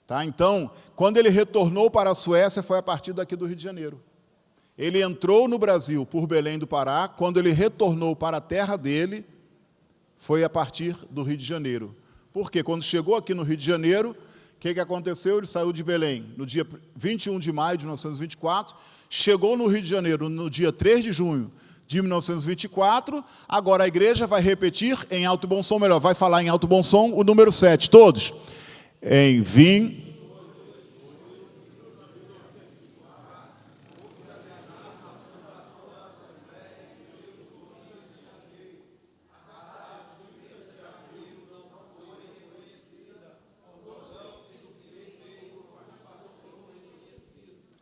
Tá? Então, quando ele retornou para a Suécia, foi a partir daqui do Rio de Janeiro. Ele entrou no Brasil por Belém do Pará. Quando ele retornou para a terra dele, foi a partir do Rio de Janeiro. Porque quando chegou aqui no Rio de Janeiro, o que aconteceu? Ele saiu de Belém no dia 21 de maio de 1924, chegou no Rio de Janeiro no dia 3 de junho de 1924, agora a igreja vai repetir em alto e bom som, melhor, vai falar em alto e bom som o número 7, todos. Em vim...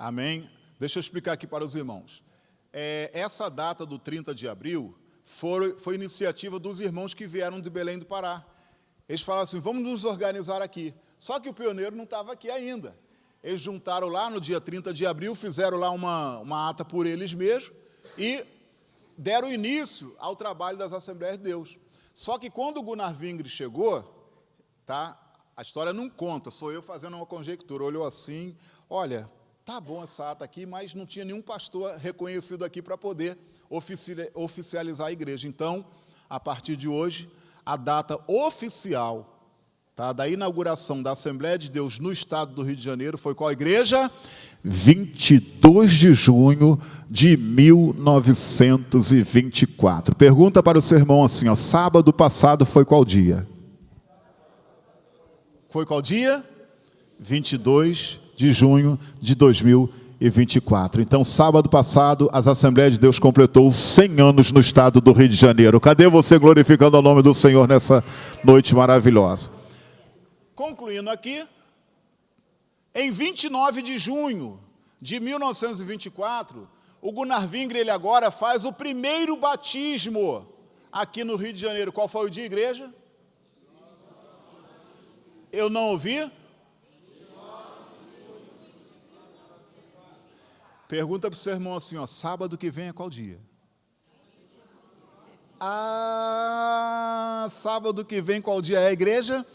Amém? Deixa eu explicar aqui para os irmãos. Essa data do 30 de abril foi iniciativa dos irmãos que vieram de Belém do Pará. Eles falaram assim, vamos nos organizar aqui. Só que o pioneiro não estava aqui ainda. Eles juntaram lá no dia 30 de abril, fizeram lá uma ata por eles mesmos e deram início ao trabalho das Assembleias de Deus. Só que quando o Gunnar Vingre chegou, tá, a história não conta, sou eu fazendo uma conjectura, olhou assim, olha... Tá bom essa ata aqui, mas não tinha nenhum pastor reconhecido aqui para poder oficializar a igreja. Então, a partir de hoje, a data oficial, tá, da inauguração da Assembleia de Deus no estado do Rio de Janeiro foi qual igreja? 22 de junho de 1924. Pergunta para o seu irmão assim, ó, sábado passado foi qual dia? Foi qual dia? 22 de junho de 2024. Então, sábado passado, as Assembleias de Deus completou 100 anos no estado do Rio de Janeiro. Cadê você glorificando o nome do Senhor nessa noite maravilhosa? Concluindo aqui, em 29 de junho de 1924, o Gunnar Vingre, ele agora faz o primeiro batismo aqui no Rio de Janeiro. Qual foi o dia, igreja? Eu não ouvi? Pergunta para o seu irmão assim, ó, sábado que vem é qual dia? Sábado que vem qual dia é a igreja?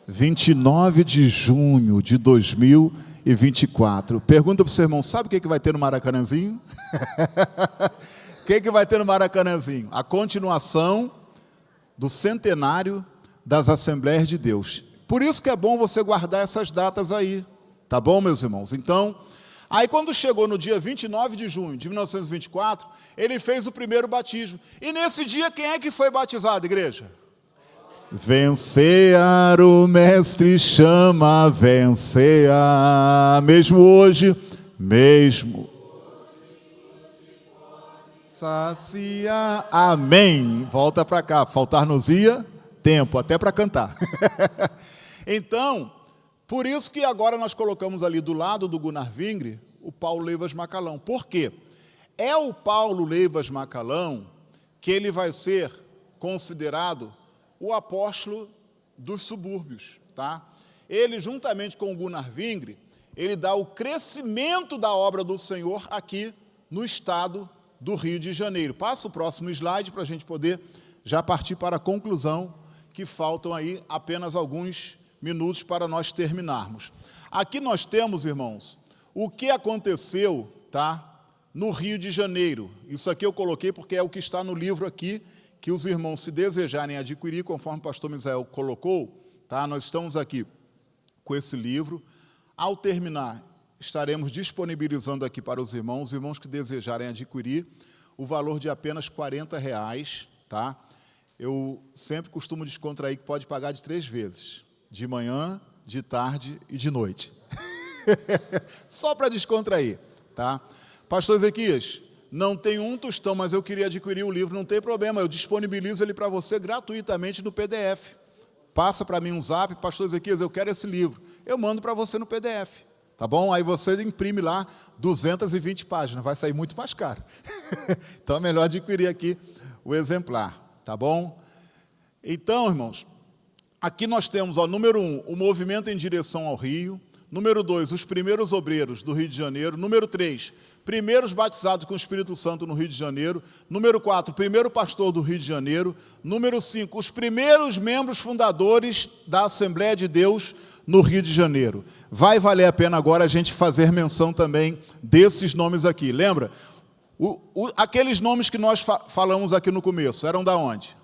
29 de junho de 2024. Pergunta para o seu irmão, sabe o que vai ter no Maracanãzinho? O que vai ter no Maracanãzinho? A continuação do centenário das Assembleias de Deus. Por isso que é bom você guardar essas datas aí. Tá bom, meus irmãos? Então... Aí, quando chegou no dia 29 de junho de 1924, ele fez o primeiro batismo. E nesse dia, quem é que foi batizado, igreja? Vencear o mestre chama, vencear, mesmo hoje, mesmo. Saciar, amém. Volta para cá, faltar-nos-ia tempo, até para cantar. Então... Por isso que agora nós colocamos ali do lado do Gunnar Vingre o Paulo Leivas Macalão. Por quê? É o Paulo Leivas Macalão que ele vai ser considerado o apóstolo dos subúrbios. Tá? Ele, juntamente com o Gunnar Vingre, ele dá o crescimento da obra do Senhor aqui no estado do Rio de Janeiro. Passa o próximo slide para a gente poder já partir para a conclusão, que faltam aí apenas alguns minutos para nós terminarmos. Aqui nós temos, irmãos, o que aconteceu, tá, no Rio de Janeiro. Isso aqui eu coloquei porque é o que está no livro aqui, que os irmãos, se desejarem adquirir, conforme o pastor Misael colocou, tá, nós estamos aqui com esse livro. Ao terminar, estaremos disponibilizando aqui para os irmãos que desejarem adquirir, o valor de apenas R$40, tá? Eu sempre costumo descontrair que pode pagar de 3 vezes. De manhã, de tarde e de noite. Só para descontrair, tá? Pastor Ezequias, não tenho um tostão, mas eu queria adquirir o livro, não tem problema, eu disponibilizo ele para você gratuitamente no PDF. Passa para mim um zap, pastor Ezequias, eu quero esse livro. Eu mando para você no PDF, tá bom? Aí você imprime lá 220 páginas, vai sair muito mais caro. Então é melhor adquirir aqui o exemplar, tá bom? Então, irmãos, aqui nós temos, ó, número 1, o movimento em direção ao Rio. Número 2, os primeiros obreiros do Rio de Janeiro. Número 3, primeiros batizados com o Espírito Santo no Rio de Janeiro. Número 4, primeiro pastor do Rio de Janeiro. Número 5, os primeiros membros fundadores da Assembleia de Deus no Rio de Janeiro. Vai valer a pena agora a gente fazer menção também desses nomes aqui. Lembra? Aqueles nomes que nós falamos aqui no começo, eram da onde?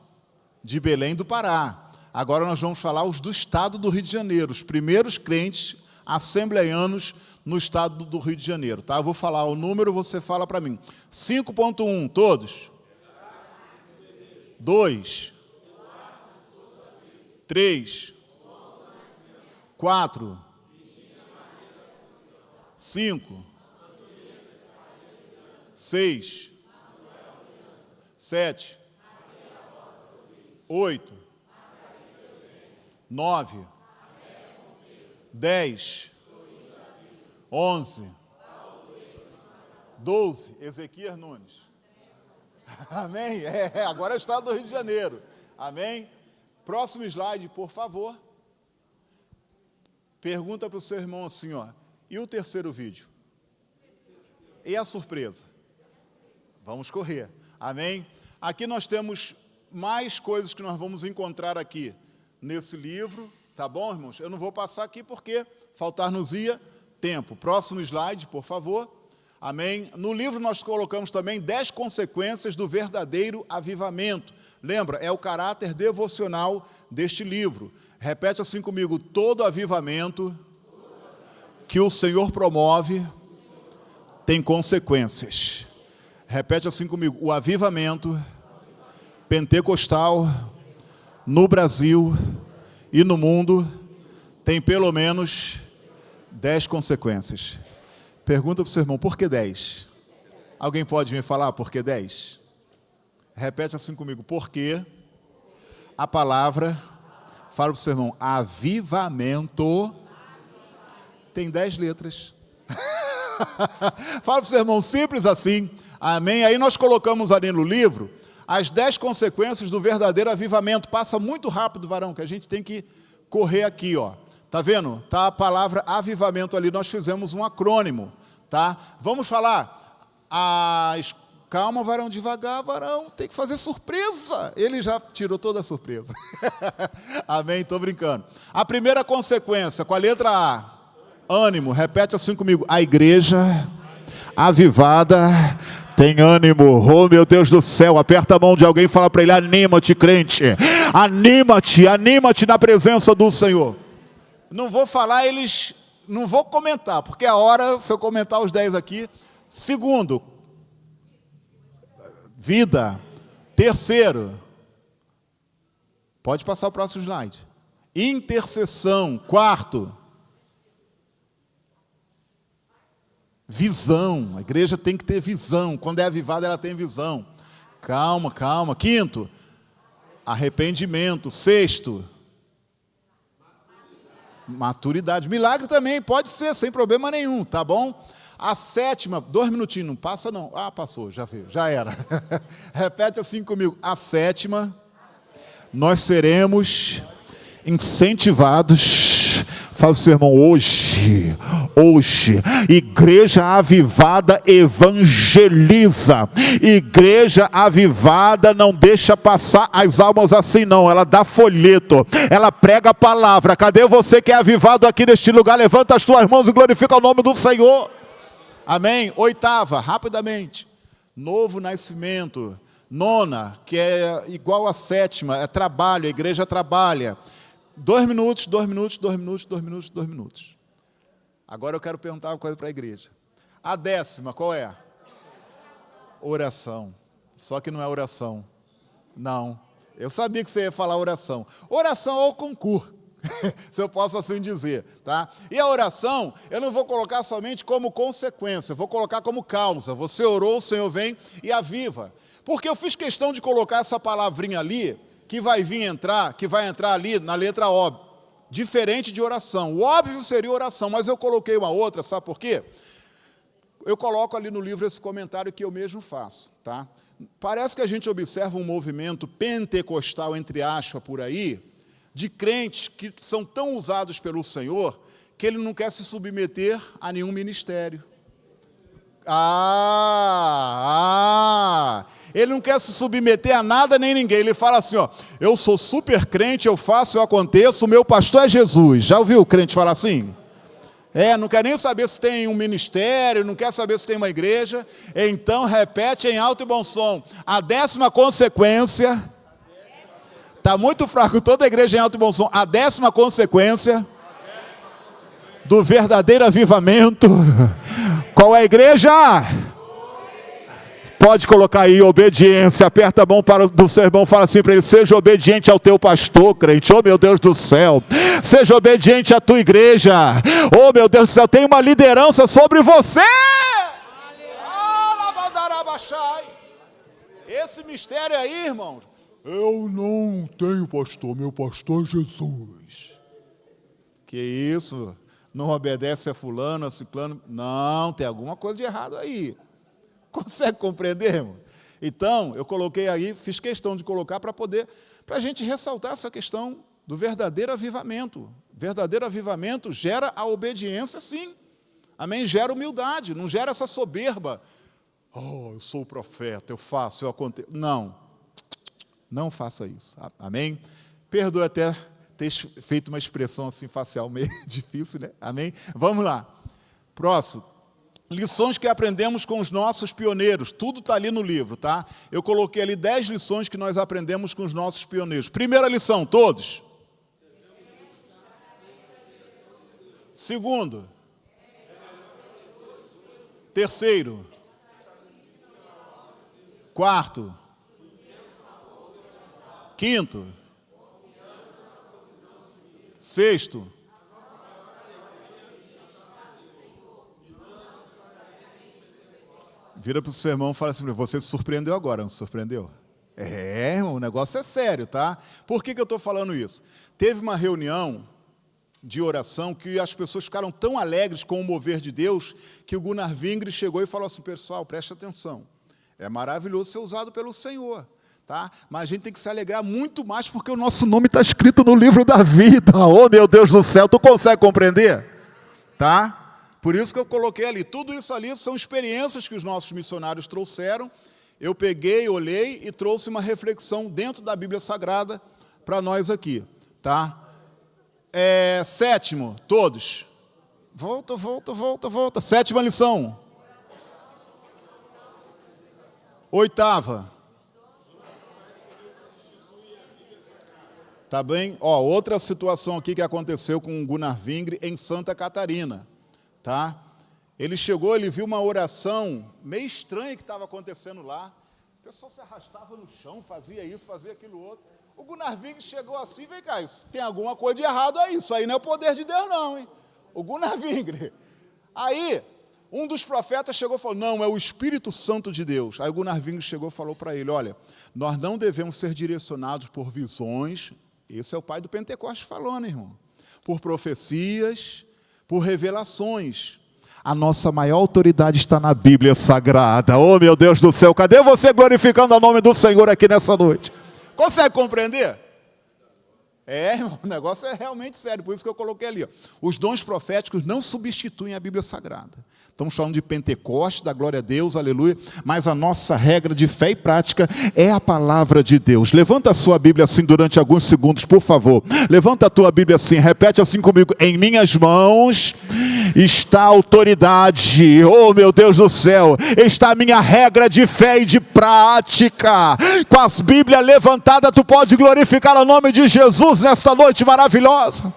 De Belém do Pará. Agora nós vamos falar os do estado do Rio de Janeiro, os primeiros crentes assembleianos no estado do Rio de Janeiro. Tá? Eu vou falar o número, você fala para mim. 5.1, todos? 2, 3, 4, 5, 6, 7, 8, 9, 10, 11, 12, Ezequias Nunes. Amém? Agora é o estado do Rio de Janeiro. Amém? Próximo slide, por favor. Pergunta para o seu irmão assim, ó. E o terceiro vídeo? E a surpresa? Vamos correr. Amém? Aqui nós temos mais coisas que nós vamos encontrar aqui nesse livro. Tá bom, irmãos? Eu não vou passar aqui porque faltar-nos-ia tempo. Próximo slide, por favor. Amém? No livro nós colocamos também 10 consequências do verdadeiro avivamento. Lembra? É o caráter devocional deste livro. Repete assim comigo. Todo avivamento que o Senhor promove tem consequências. Repete assim comigo. O avivamento pentecostal no Brasil e no mundo tem pelo menos 10 consequências. Pergunta para o seu irmão, por que 10? Alguém pode me falar por que 10? Repete assim comigo, porque a palavra, fala para o seu irmão, avivamento tem 10 letras. Fala para o seu irmão, simples assim, amém? Aí nós colocamos ali no livro as 10 consequências do verdadeiro avivamento. Passa muito rápido, varão, que a gente tem que correr aqui, ó. Tá vendo? Tá a palavra avivamento ali, nós fizemos um acrônimo, tá? Vamos falar, calma, varão, devagar, varão, tem que fazer surpresa. Ele já tirou toda a surpresa. Amém? Estou brincando. A primeira consequência, com a letra A, ânimo, repete assim comigo, a igreja avivada tem ânimo. Oh, meu Deus do céu, aperta a mão de alguém e fala para ele, anima-te, crente, anima-te na presença do Senhor. Não vou falar, não vou comentar, porque a hora, se eu comentar os 10 aqui. Segundo, vida. Terceiro, pode passar o próximo slide. Intercessão. Quarto, visão. A igreja tem que ter visão. Quando é avivada, ela tem visão. Calma, calma. Quinto, arrependimento. Sexto, maturidade. Milagre também, pode ser, sem problema nenhum, tá bom? A sétima, 2 minutinhos, não passa não. Ah, passou, já veio, já era. Repete assim comigo. A sétima, nós seremos incentivados. Fala para o seu irmão, hoje, igreja avivada evangeliza. Igreja avivada não deixa passar as almas assim não, ela dá folheto, ela prega a palavra. Cadê você que é avivado aqui neste lugar? Levanta as tuas mãos e glorifica o nome do Senhor. Amém? Oitava, rapidamente, novo nascimento. Nona, que é igual à sétima, é trabalho, a igreja trabalha. 2 minutos, 2 minutos, 2 minutos, 2 minutos, 2 minutos. Agora eu quero perguntar uma coisa para a igreja. A 10ª, qual é? Oração. Só que não é oração. Não. Eu sabia que você ia falar oração. Oração ou concurso, se eu posso assim dizer. Tá? E a oração, eu não vou colocar somente como consequência, eu vou colocar como causa. Você orou, o Senhor vem e aviva. Porque eu fiz questão de colocar essa palavrinha ali, que vai entrar ali na letra O, diferente de oração. O óbvio seria oração, mas eu coloquei uma outra, sabe por quê? Eu coloco ali no livro esse comentário que eu mesmo faço, tá? Parece que a gente observa um movimento pentecostal, entre aspas, por aí, de crentes que são tão usados pelo Senhor, que ele não quer se submeter a nenhum ministério. Ele não quer se submeter a nada nem ninguém. Ele fala assim, ó, eu sou super crente, eu faço, eu aconteço, o meu pastor é Jesus. Já ouviu o crente falar assim? Não quer nem saber se tem um ministério, não quer saber se tem uma igreja. Então repete em alto e bom som. A 10ª consequência, está muito fraco, toda igreja em alto e bom som. A 10ª consequência do verdadeiro avivamento. Qual é a igreja? Pode colocar aí, obediência. Aperta a mão do seu irmão, fala assim para ele: seja obediente ao teu pastor, crente. Oh, meu Deus do céu. Seja obediente à tua igreja. Oh, meu Deus do céu, tem uma liderança sobre você. Esse mistério aí, irmãos. Eu não tenho pastor, meu pastor é Jesus. Que isso? Não obedece a fulano, a ciclano? Não, tem alguma coisa de errado aí. Consegue compreender, irmão? Então, eu coloquei aí, fiz questão de colocar para a gente ressaltar essa questão do verdadeiro avivamento. Verdadeiro avivamento gera a obediência, sim. Amém? Gera humildade, não gera essa soberba. Oh, eu sou o profeta, eu faço, eu aconteço. Não faça isso. Amém? Perdoe até ter feito uma expressão assim facial meio difícil, né? Amém? Vamos lá. Próximo. Lições que aprendemos com os nossos pioneiros. Tudo está ali no livro, tá? Eu coloquei ali 10 lições que nós aprendemos com os nossos pioneiros. Primeira lição, todos. Segundo. Terceiro. Quarto. Quinto. Sexto. Vira para o seu irmão e fala assim: você se surpreendeu agora, não se surpreendeu? Irmão, o negócio é sério, tá? Por que eu estou falando isso? Teve uma reunião de oração que as pessoas ficaram tão alegres com o mover de Deus que o Gunnar Vingre chegou e falou assim: pessoal, preste atenção, é maravilhoso ser usado pelo Senhor, tá? Mas a gente tem que se alegrar muito mais porque o nosso nome está escrito no livro da vida. Oh, meu Deus do céu, tu consegue compreender? Tá? Por isso que eu coloquei ali. Tudo isso ali são experiências que os nossos missionários trouxeram. Eu peguei, olhei e trouxe uma reflexão dentro da Bíblia Sagrada para nós aqui, tá? Sétimo, todos. Volta. 7ª lição. 8ª. Tá bem? Outra situação aqui que aconteceu com o Gunnar Vingre em Santa Catarina. Tá? Ele chegou, ele viu uma oração meio estranha que estava acontecendo lá. O pessoal se arrastava no chão, fazia isso, fazia aquilo outro. O Gunnar Vingre chegou assim: vem cá, isso, tem alguma coisa de errado aí, isso aí não é o poder de Deus não, hein? O Gunnar Vingre. Aí, um dos profetas chegou e falou: não, é o Espírito Santo de Deus. Aí o Gunnar Vingre chegou e falou para ele: olha, nós não devemos ser direcionados por visões. Esse é o pai do Pentecostes falando, irmão. Por profecias, por revelações. A nossa maior autoridade está na Bíblia Sagrada. Oh, meu Deus do céu, cadê você glorificando o nome do Senhor aqui nessa noite? Consegue compreender? Irmão, o negócio é realmente sério, por isso que eu coloquei ali. Os dons proféticos não substituem a Bíblia Sagrada. Estamos falando de Pentecostes, da glória a Deus, aleluia, mas a nossa regra de fé e prática é a palavra de Deus. Levanta a sua Bíblia assim durante alguns segundos, por favor. Levanta a tua Bíblia assim, repete assim comigo: em minhas mãos está a autoridade, oh meu Deus do céu, está a minha regra de fé e de prática. Com a Bíblia levantada, tu pode glorificar o nome de Jesus nesta noite maravilhosa.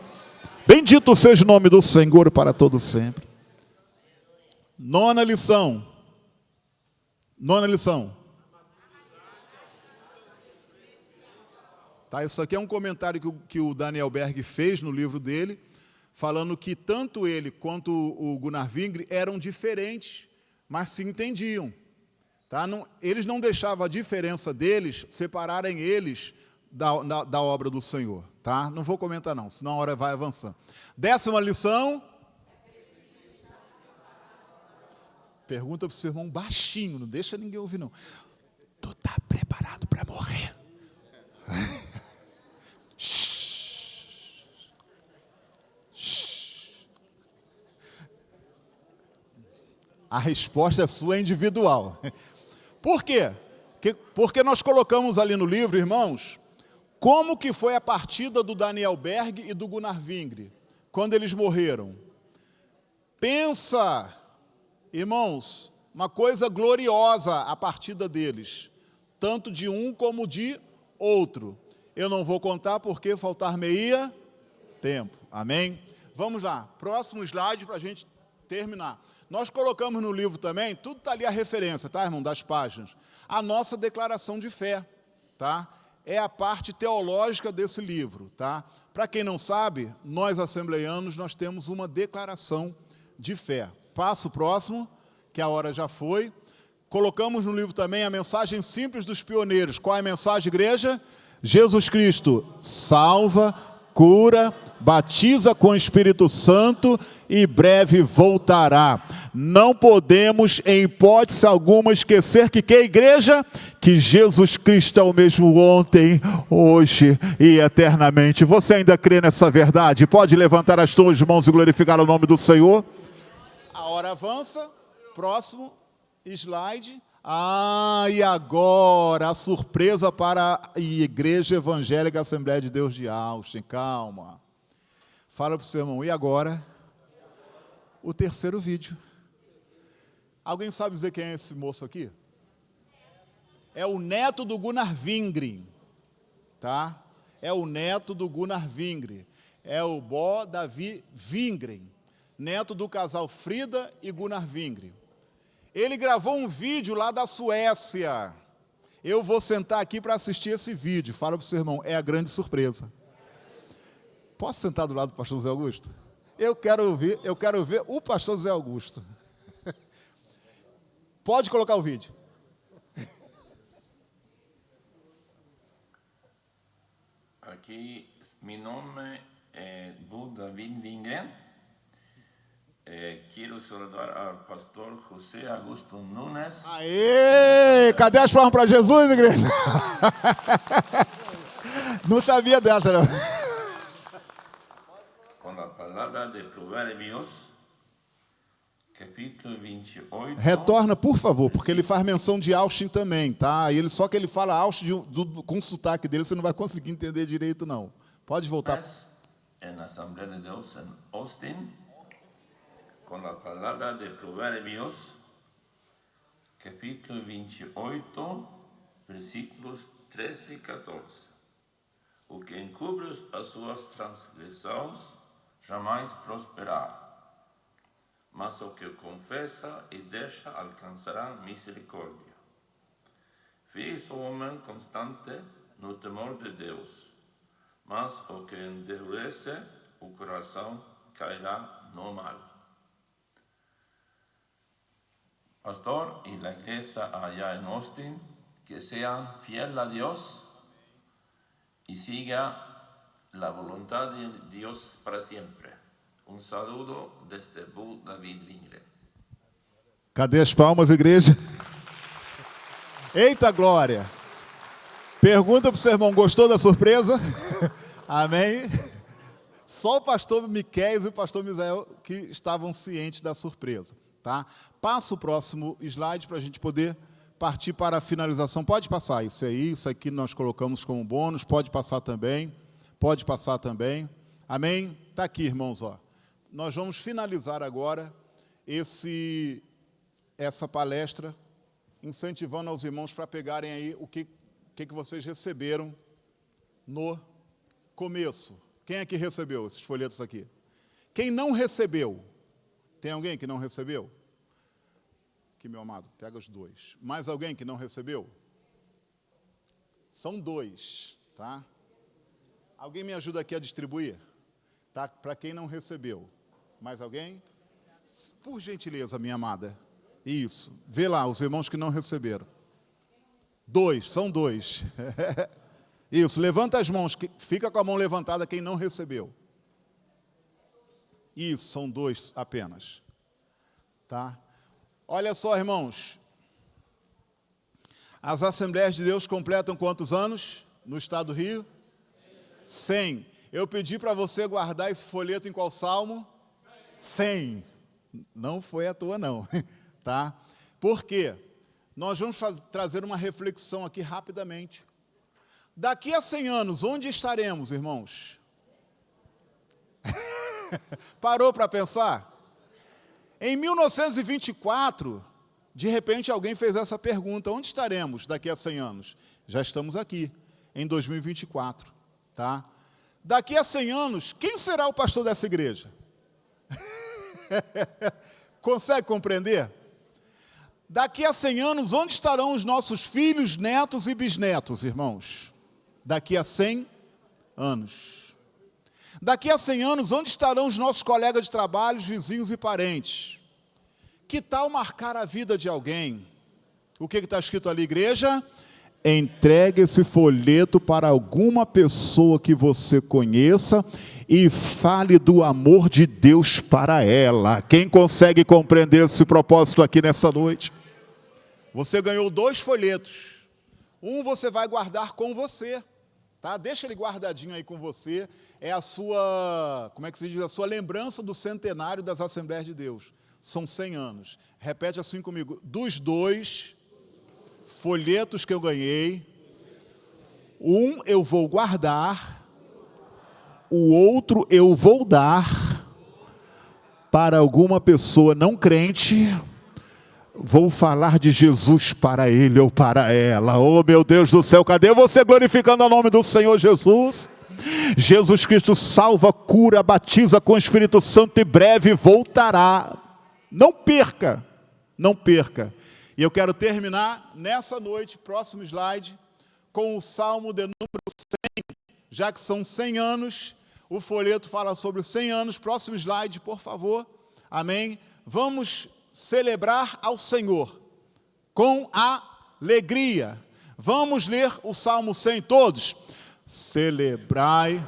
Bendito seja o nome do Senhor para todo sempre. 9ª lição. 9ª lição. Tá, isso aqui é um comentário que o Daniel Berg fez no livro dele, falando que tanto ele quanto o Gunnar Vingre eram diferentes, mas se entendiam. Tá? Eles não deixavam a diferença deles separarem eles da obra do Senhor. Tá? Não vou comentar não, senão a hora vai avançando. 10ª lição. Pergunta para o seu irmão baixinho, não deixa ninguém ouvir não. Tu está preparado para morrer? A resposta sua é individual. Por quê? Porque nós colocamos ali no livro, irmãos, como que foi a partida do Daniel Berg e do Gunnar Vingre, quando eles morreram. Pensa, irmãos, uma coisa gloriosa a partida deles, tanto de um como de outro. Eu não vou contar porque faltar-me-ia tempo. Amém? Vamos lá, próximo slide para a gente terminar. Nós colocamos no livro também, tudo está ali a referência, tá, irmão, das páginas. A nossa declaração de fé, tá? É a parte teológica desse livro, tá? Para quem não sabe, nós assembleianos, nós temos uma declaração de fé. Passo próximo, que a hora já foi. Colocamos no livro também a mensagem simples dos pioneiros. Qual é a mensagem, igreja? Jesus Cristo salva, cura, batiza com o Espírito Santo e breve voltará. Não podemos, em hipótese alguma, esquecer que a igreja? Que Jesus Cristo é o mesmo ontem, hoje e eternamente. Você ainda crê nessa verdade? Pode levantar as suas mãos e glorificar o nome do Senhor? A hora avança. Próximo slide. E agora a surpresa para a Igreja Evangélica Assembleia de Deus de Austin. Calma. Fala para o seu irmão, e agora? O terceiro vídeo. Alguém sabe dizer quem é esse moço aqui? É o neto do Gunnar Wingren, tá? É o neto do Gunnar Wingren. É o Bo Davi Wingren, neto do casal Frida e Gunnar Wingren. Ele gravou um vídeo lá da Suécia. Eu vou sentar aqui para assistir esse vídeo. Fala para o seu irmão, é a grande surpresa. Posso sentar do lado do pastor José Augusto? Eu quero ver o pastor José Augusto. Pode colocar o vídeo.
Aqui, meu nome é Bo David Wingren. Quero saudar ao pastor José Augusto Nunes.
Aê! Cadê as palmas para Jesus, igreja? Não sabia dessa, não.
Com a palavra de Provérbios, capítulo 28.
Retorna, por favor, porque ele faz menção de Austin também, tá? E só que ele fala Austin com o sotaque dele, você não vai conseguir entender direito, não. Pode voltar.
Na Assembleia de Deus em Austin, com a palavra de Provérbios, capítulo 28, versículos 13 e 14. O que encobre as suas transgressões jamais prosperará, mas o que confessa e deixa alcançará misericórdia. Fez o homem constante no temor de Deus, mas o que endurece o coração cairá no mal. Pastor y la iglesia allá en Austin, que sean fieles a Dios y siga la voluntad de Dios para siempre. Un saludo desde Bo David Wingren.
Cadê as palmas, igreja? Eita glória! Pergunta para o seu irmão, gostou da surpresa? Amém? Só o pastor Miquéias e o pastor Misael que estavam cientes da surpresa. Tá? Passa o próximo slide para a gente poder partir para a finalização. Pode passar isso aí, isso aqui nós colocamos como bônus, pode passar também, amém? Está aqui, irmãos, ó. Nós vamos finalizar agora essa palestra, incentivando aos irmãos para pegarem aí o que vocês receberam no começo. Quem é que recebeu esses folhetos aqui? Quem não recebeu? Tem alguém que não recebeu? Aqui, meu amado, pega os dois. Mais alguém que não recebeu? São dois, tá? Alguém me ajuda aqui a distribuir? Tá? Para quem não recebeu. Mais alguém? Por gentileza, minha amada. Isso. Vê lá, os irmãos que não receberam. São dois. Isso, levanta as mãos, fica com a mão levantada quem não recebeu. Isso, são dois apenas. Tá? Olha só, irmãos. As Assembleias de Deus completam quantos anos no estado do Rio? 100. Eu pedi para você guardar esse folheto em qual salmo? 100. Não foi à toa, não. Tá? Por quê? Nós vamos trazer uma reflexão aqui rapidamente. Daqui a 100 anos, onde estaremos, irmãos? Parou para pensar? Em 1924, de repente alguém fez essa pergunta: onde estaremos daqui a 100 anos? Já estamos aqui, em 2024, tá? Daqui a 100 anos, quem será o pastor dessa igreja? Consegue compreender? Daqui a 100 anos, onde estarão os nossos filhos, netos e bisnetos, irmãos? Daqui a 100 anos. Daqui a 100 anos, onde estarão os nossos colegas de trabalho, vizinhos e parentes? Que tal marcar a vida de alguém? O que está escrito ali, igreja? Entregue esse folheto para alguma pessoa que você conheça e fale do amor de Deus para ela. Quem consegue compreender esse propósito aqui nessa noite? Você ganhou 2 folhetos. Um você vai guardar com você, tá? Deixa ele guardadinho aí com você. É a sua, como é que se diz? A sua lembrança do centenário das Assembleias de Deus. São 100 anos. Repete assim comigo: dos 2 folhetos que eu ganhei, um eu vou guardar, o outro eu vou dar para alguma pessoa não crente. Vou falar de Jesus para ele ou para ela. Oh, meu Deus do céu, cadê você glorificando o nome do Senhor Jesus? Jesus Cristo salva, cura, batiza com o Espírito Santo e breve voltará. Não perca, não perca. E eu quero terminar nessa noite, próximo slide, com o Salmo de número 100, já que são 100 anos, o folheto fala sobre os 100 anos. Próximo slide, por favor. Amém? Vamos celebrar ao Senhor com alegria. Vamos ler o Salmo 100 todos? Celebrai.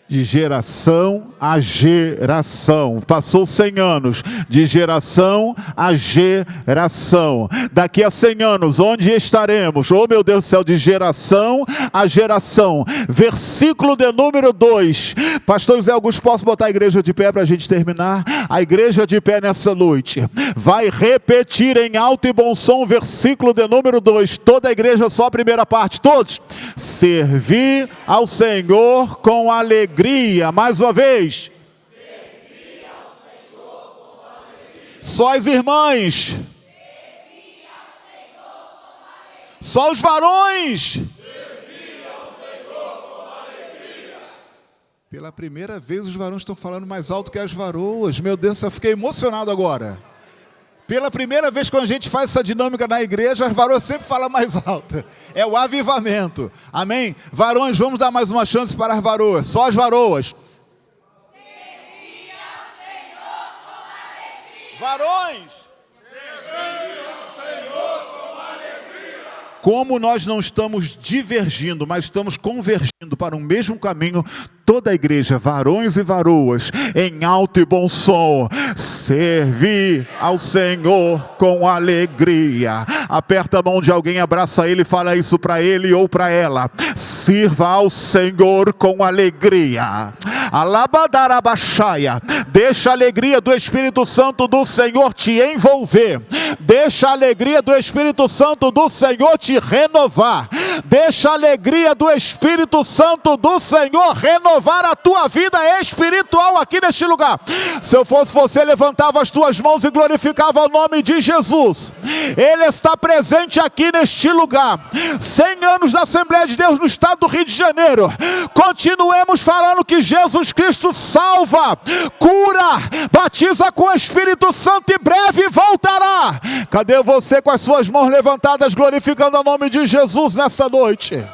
De geração a geração. Passou 100 anos, de geração a geração. Daqui a 100 anos, onde estaremos? Oh, meu Deus do céu, de geração a geração. Versículo de número 2. Pastor José Augusto, posso botar a igreja de pé para a gente terminar? A igreja de pé nessa noite vai repetir em alto e bom som o versículo de número 2. Toda a igreja, só a primeira parte. Todos. Servir ao Senhor com alegria. Mais uma vez. Servir ao Senhor com alegria. Só as irmãs. Servir ao Senhor com alegria. Só os varões. Servir ao Senhor com alegria. Pela primeira vez os varões estão falando mais alto que as varoas. Meu Deus, eu fiquei emocionado agora. Pela primeira vez quando a gente faz essa dinâmica na igreja, as varoas sempre falam mais alto. É o avivamento. Amém? Varões, vamos dar mais uma chance para as varoas. Só as varoas. Servir ao Senhor com alegria. Varões. Servir ao Senhor com alegria. Como nós não estamos divergindo, mas estamos convergindo para um mesmo caminho, toda a igreja, varões e varoas, em alto e bom som, servir ao Senhor com alegria. Aperta a mão de alguém, abraça ele, fala isso para ele ou para ela. Sirva ao Senhor com alegria. Alabadarabaxaia. Deixa a alegria do Espírito Santo do Senhor te envolver. Deixa a alegria do Espírito Santo do Senhor te renovar. Deixa a alegria do Espírito Santo do Senhor renovar a tua vida espiritual aqui neste lugar. Se eu fosse você, levantava as tuas mãos e glorificava o nome de Jesus. Ele está presente aqui neste lugar. 100 anos da Assembleia de Deus no estado do Rio de Janeiro. Continuemos falando que Jesus Cristo salva, cura, batiza com o Espírito Santo e breve voltará. Cadê você com as suas mãos levantadas glorificando o nome de Jesus nesta noite?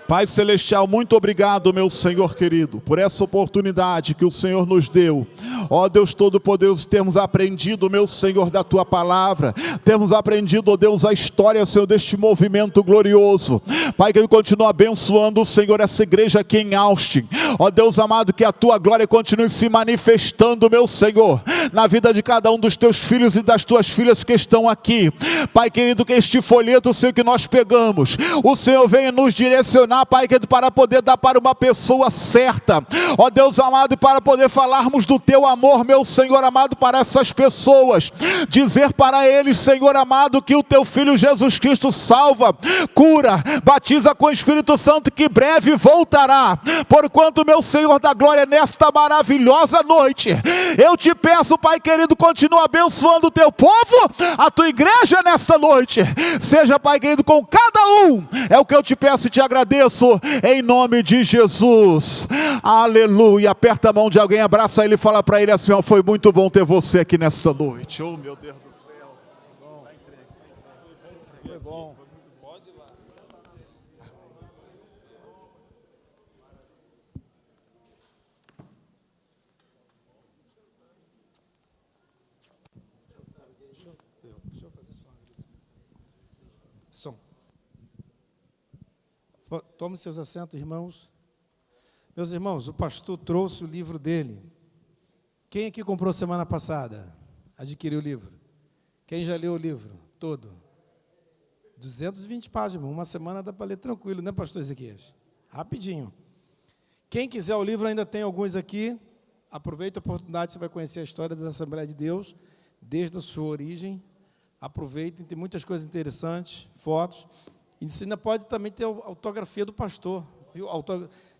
Pai Celestial, muito obrigado, meu Senhor querido, por essa oportunidade que o Senhor nos deu. Ó Deus Todo-Poderoso, temos aprendido, meu Senhor, da Tua palavra. Temos aprendido, ó Deus, a história, Senhor, deste movimento glorioso. Pai, que Ele continue abençoando, Senhor, essa igreja aqui em Austin. Ó Deus amado, que a Tua glória continue se manifestando, meu Senhor, na vida de cada um dos Teus filhos e das Tuas filhas que estão aqui. Pai querido, que este folheto, Senhor, que nós pegamos, o Senhor venha nos direcionar, Pai querido, para poder dar para uma pessoa certa. Ó Deus amado, para poder falarmos do Teu amor, meu Senhor amado, para essas pessoas. Dizer para eles, Senhor amado, que o Teu Filho Jesus Cristo salva, cura, batiza com o Espírito Santo, que breve voltará. Porquanto, meu Senhor da glória, nesta maravilhosa noite, eu te peço, Pai querido, continua abençoando o Teu povo, a Tua igreja nesta noite. Seja, Pai querido, com cada um. É o que eu te peço e te agradeço, em nome de Jesus. Aleluia. Aperta a mão de alguém, abraça ele e fala para ele assim: ó, foi muito bom ter você aqui nesta noite. Oh, meu Deus do céu.
Foi bom. Deixa eu fazer som. Tome seus assentos, irmãos. Meus irmãos, o pastor trouxe o livro dele. Quem aqui comprou semana passada? Adquiriu o livro? Quem já leu o livro todo? 220 páginas, uma semana dá para ler tranquilo, né, pastor Ezequias? Rapidinho. Quem quiser o livro, ainda tem alguns aqui. Aproveita a oportunidade, você vai conhecer a história da Assembleia de Deus, desde a sua origem. Aproveitem, tem muitas coisas interessantes, fotos. E você ainda pode também ter a autografia do pastor. Viu?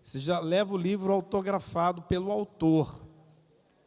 Você já leva o livro autografado pelo autor.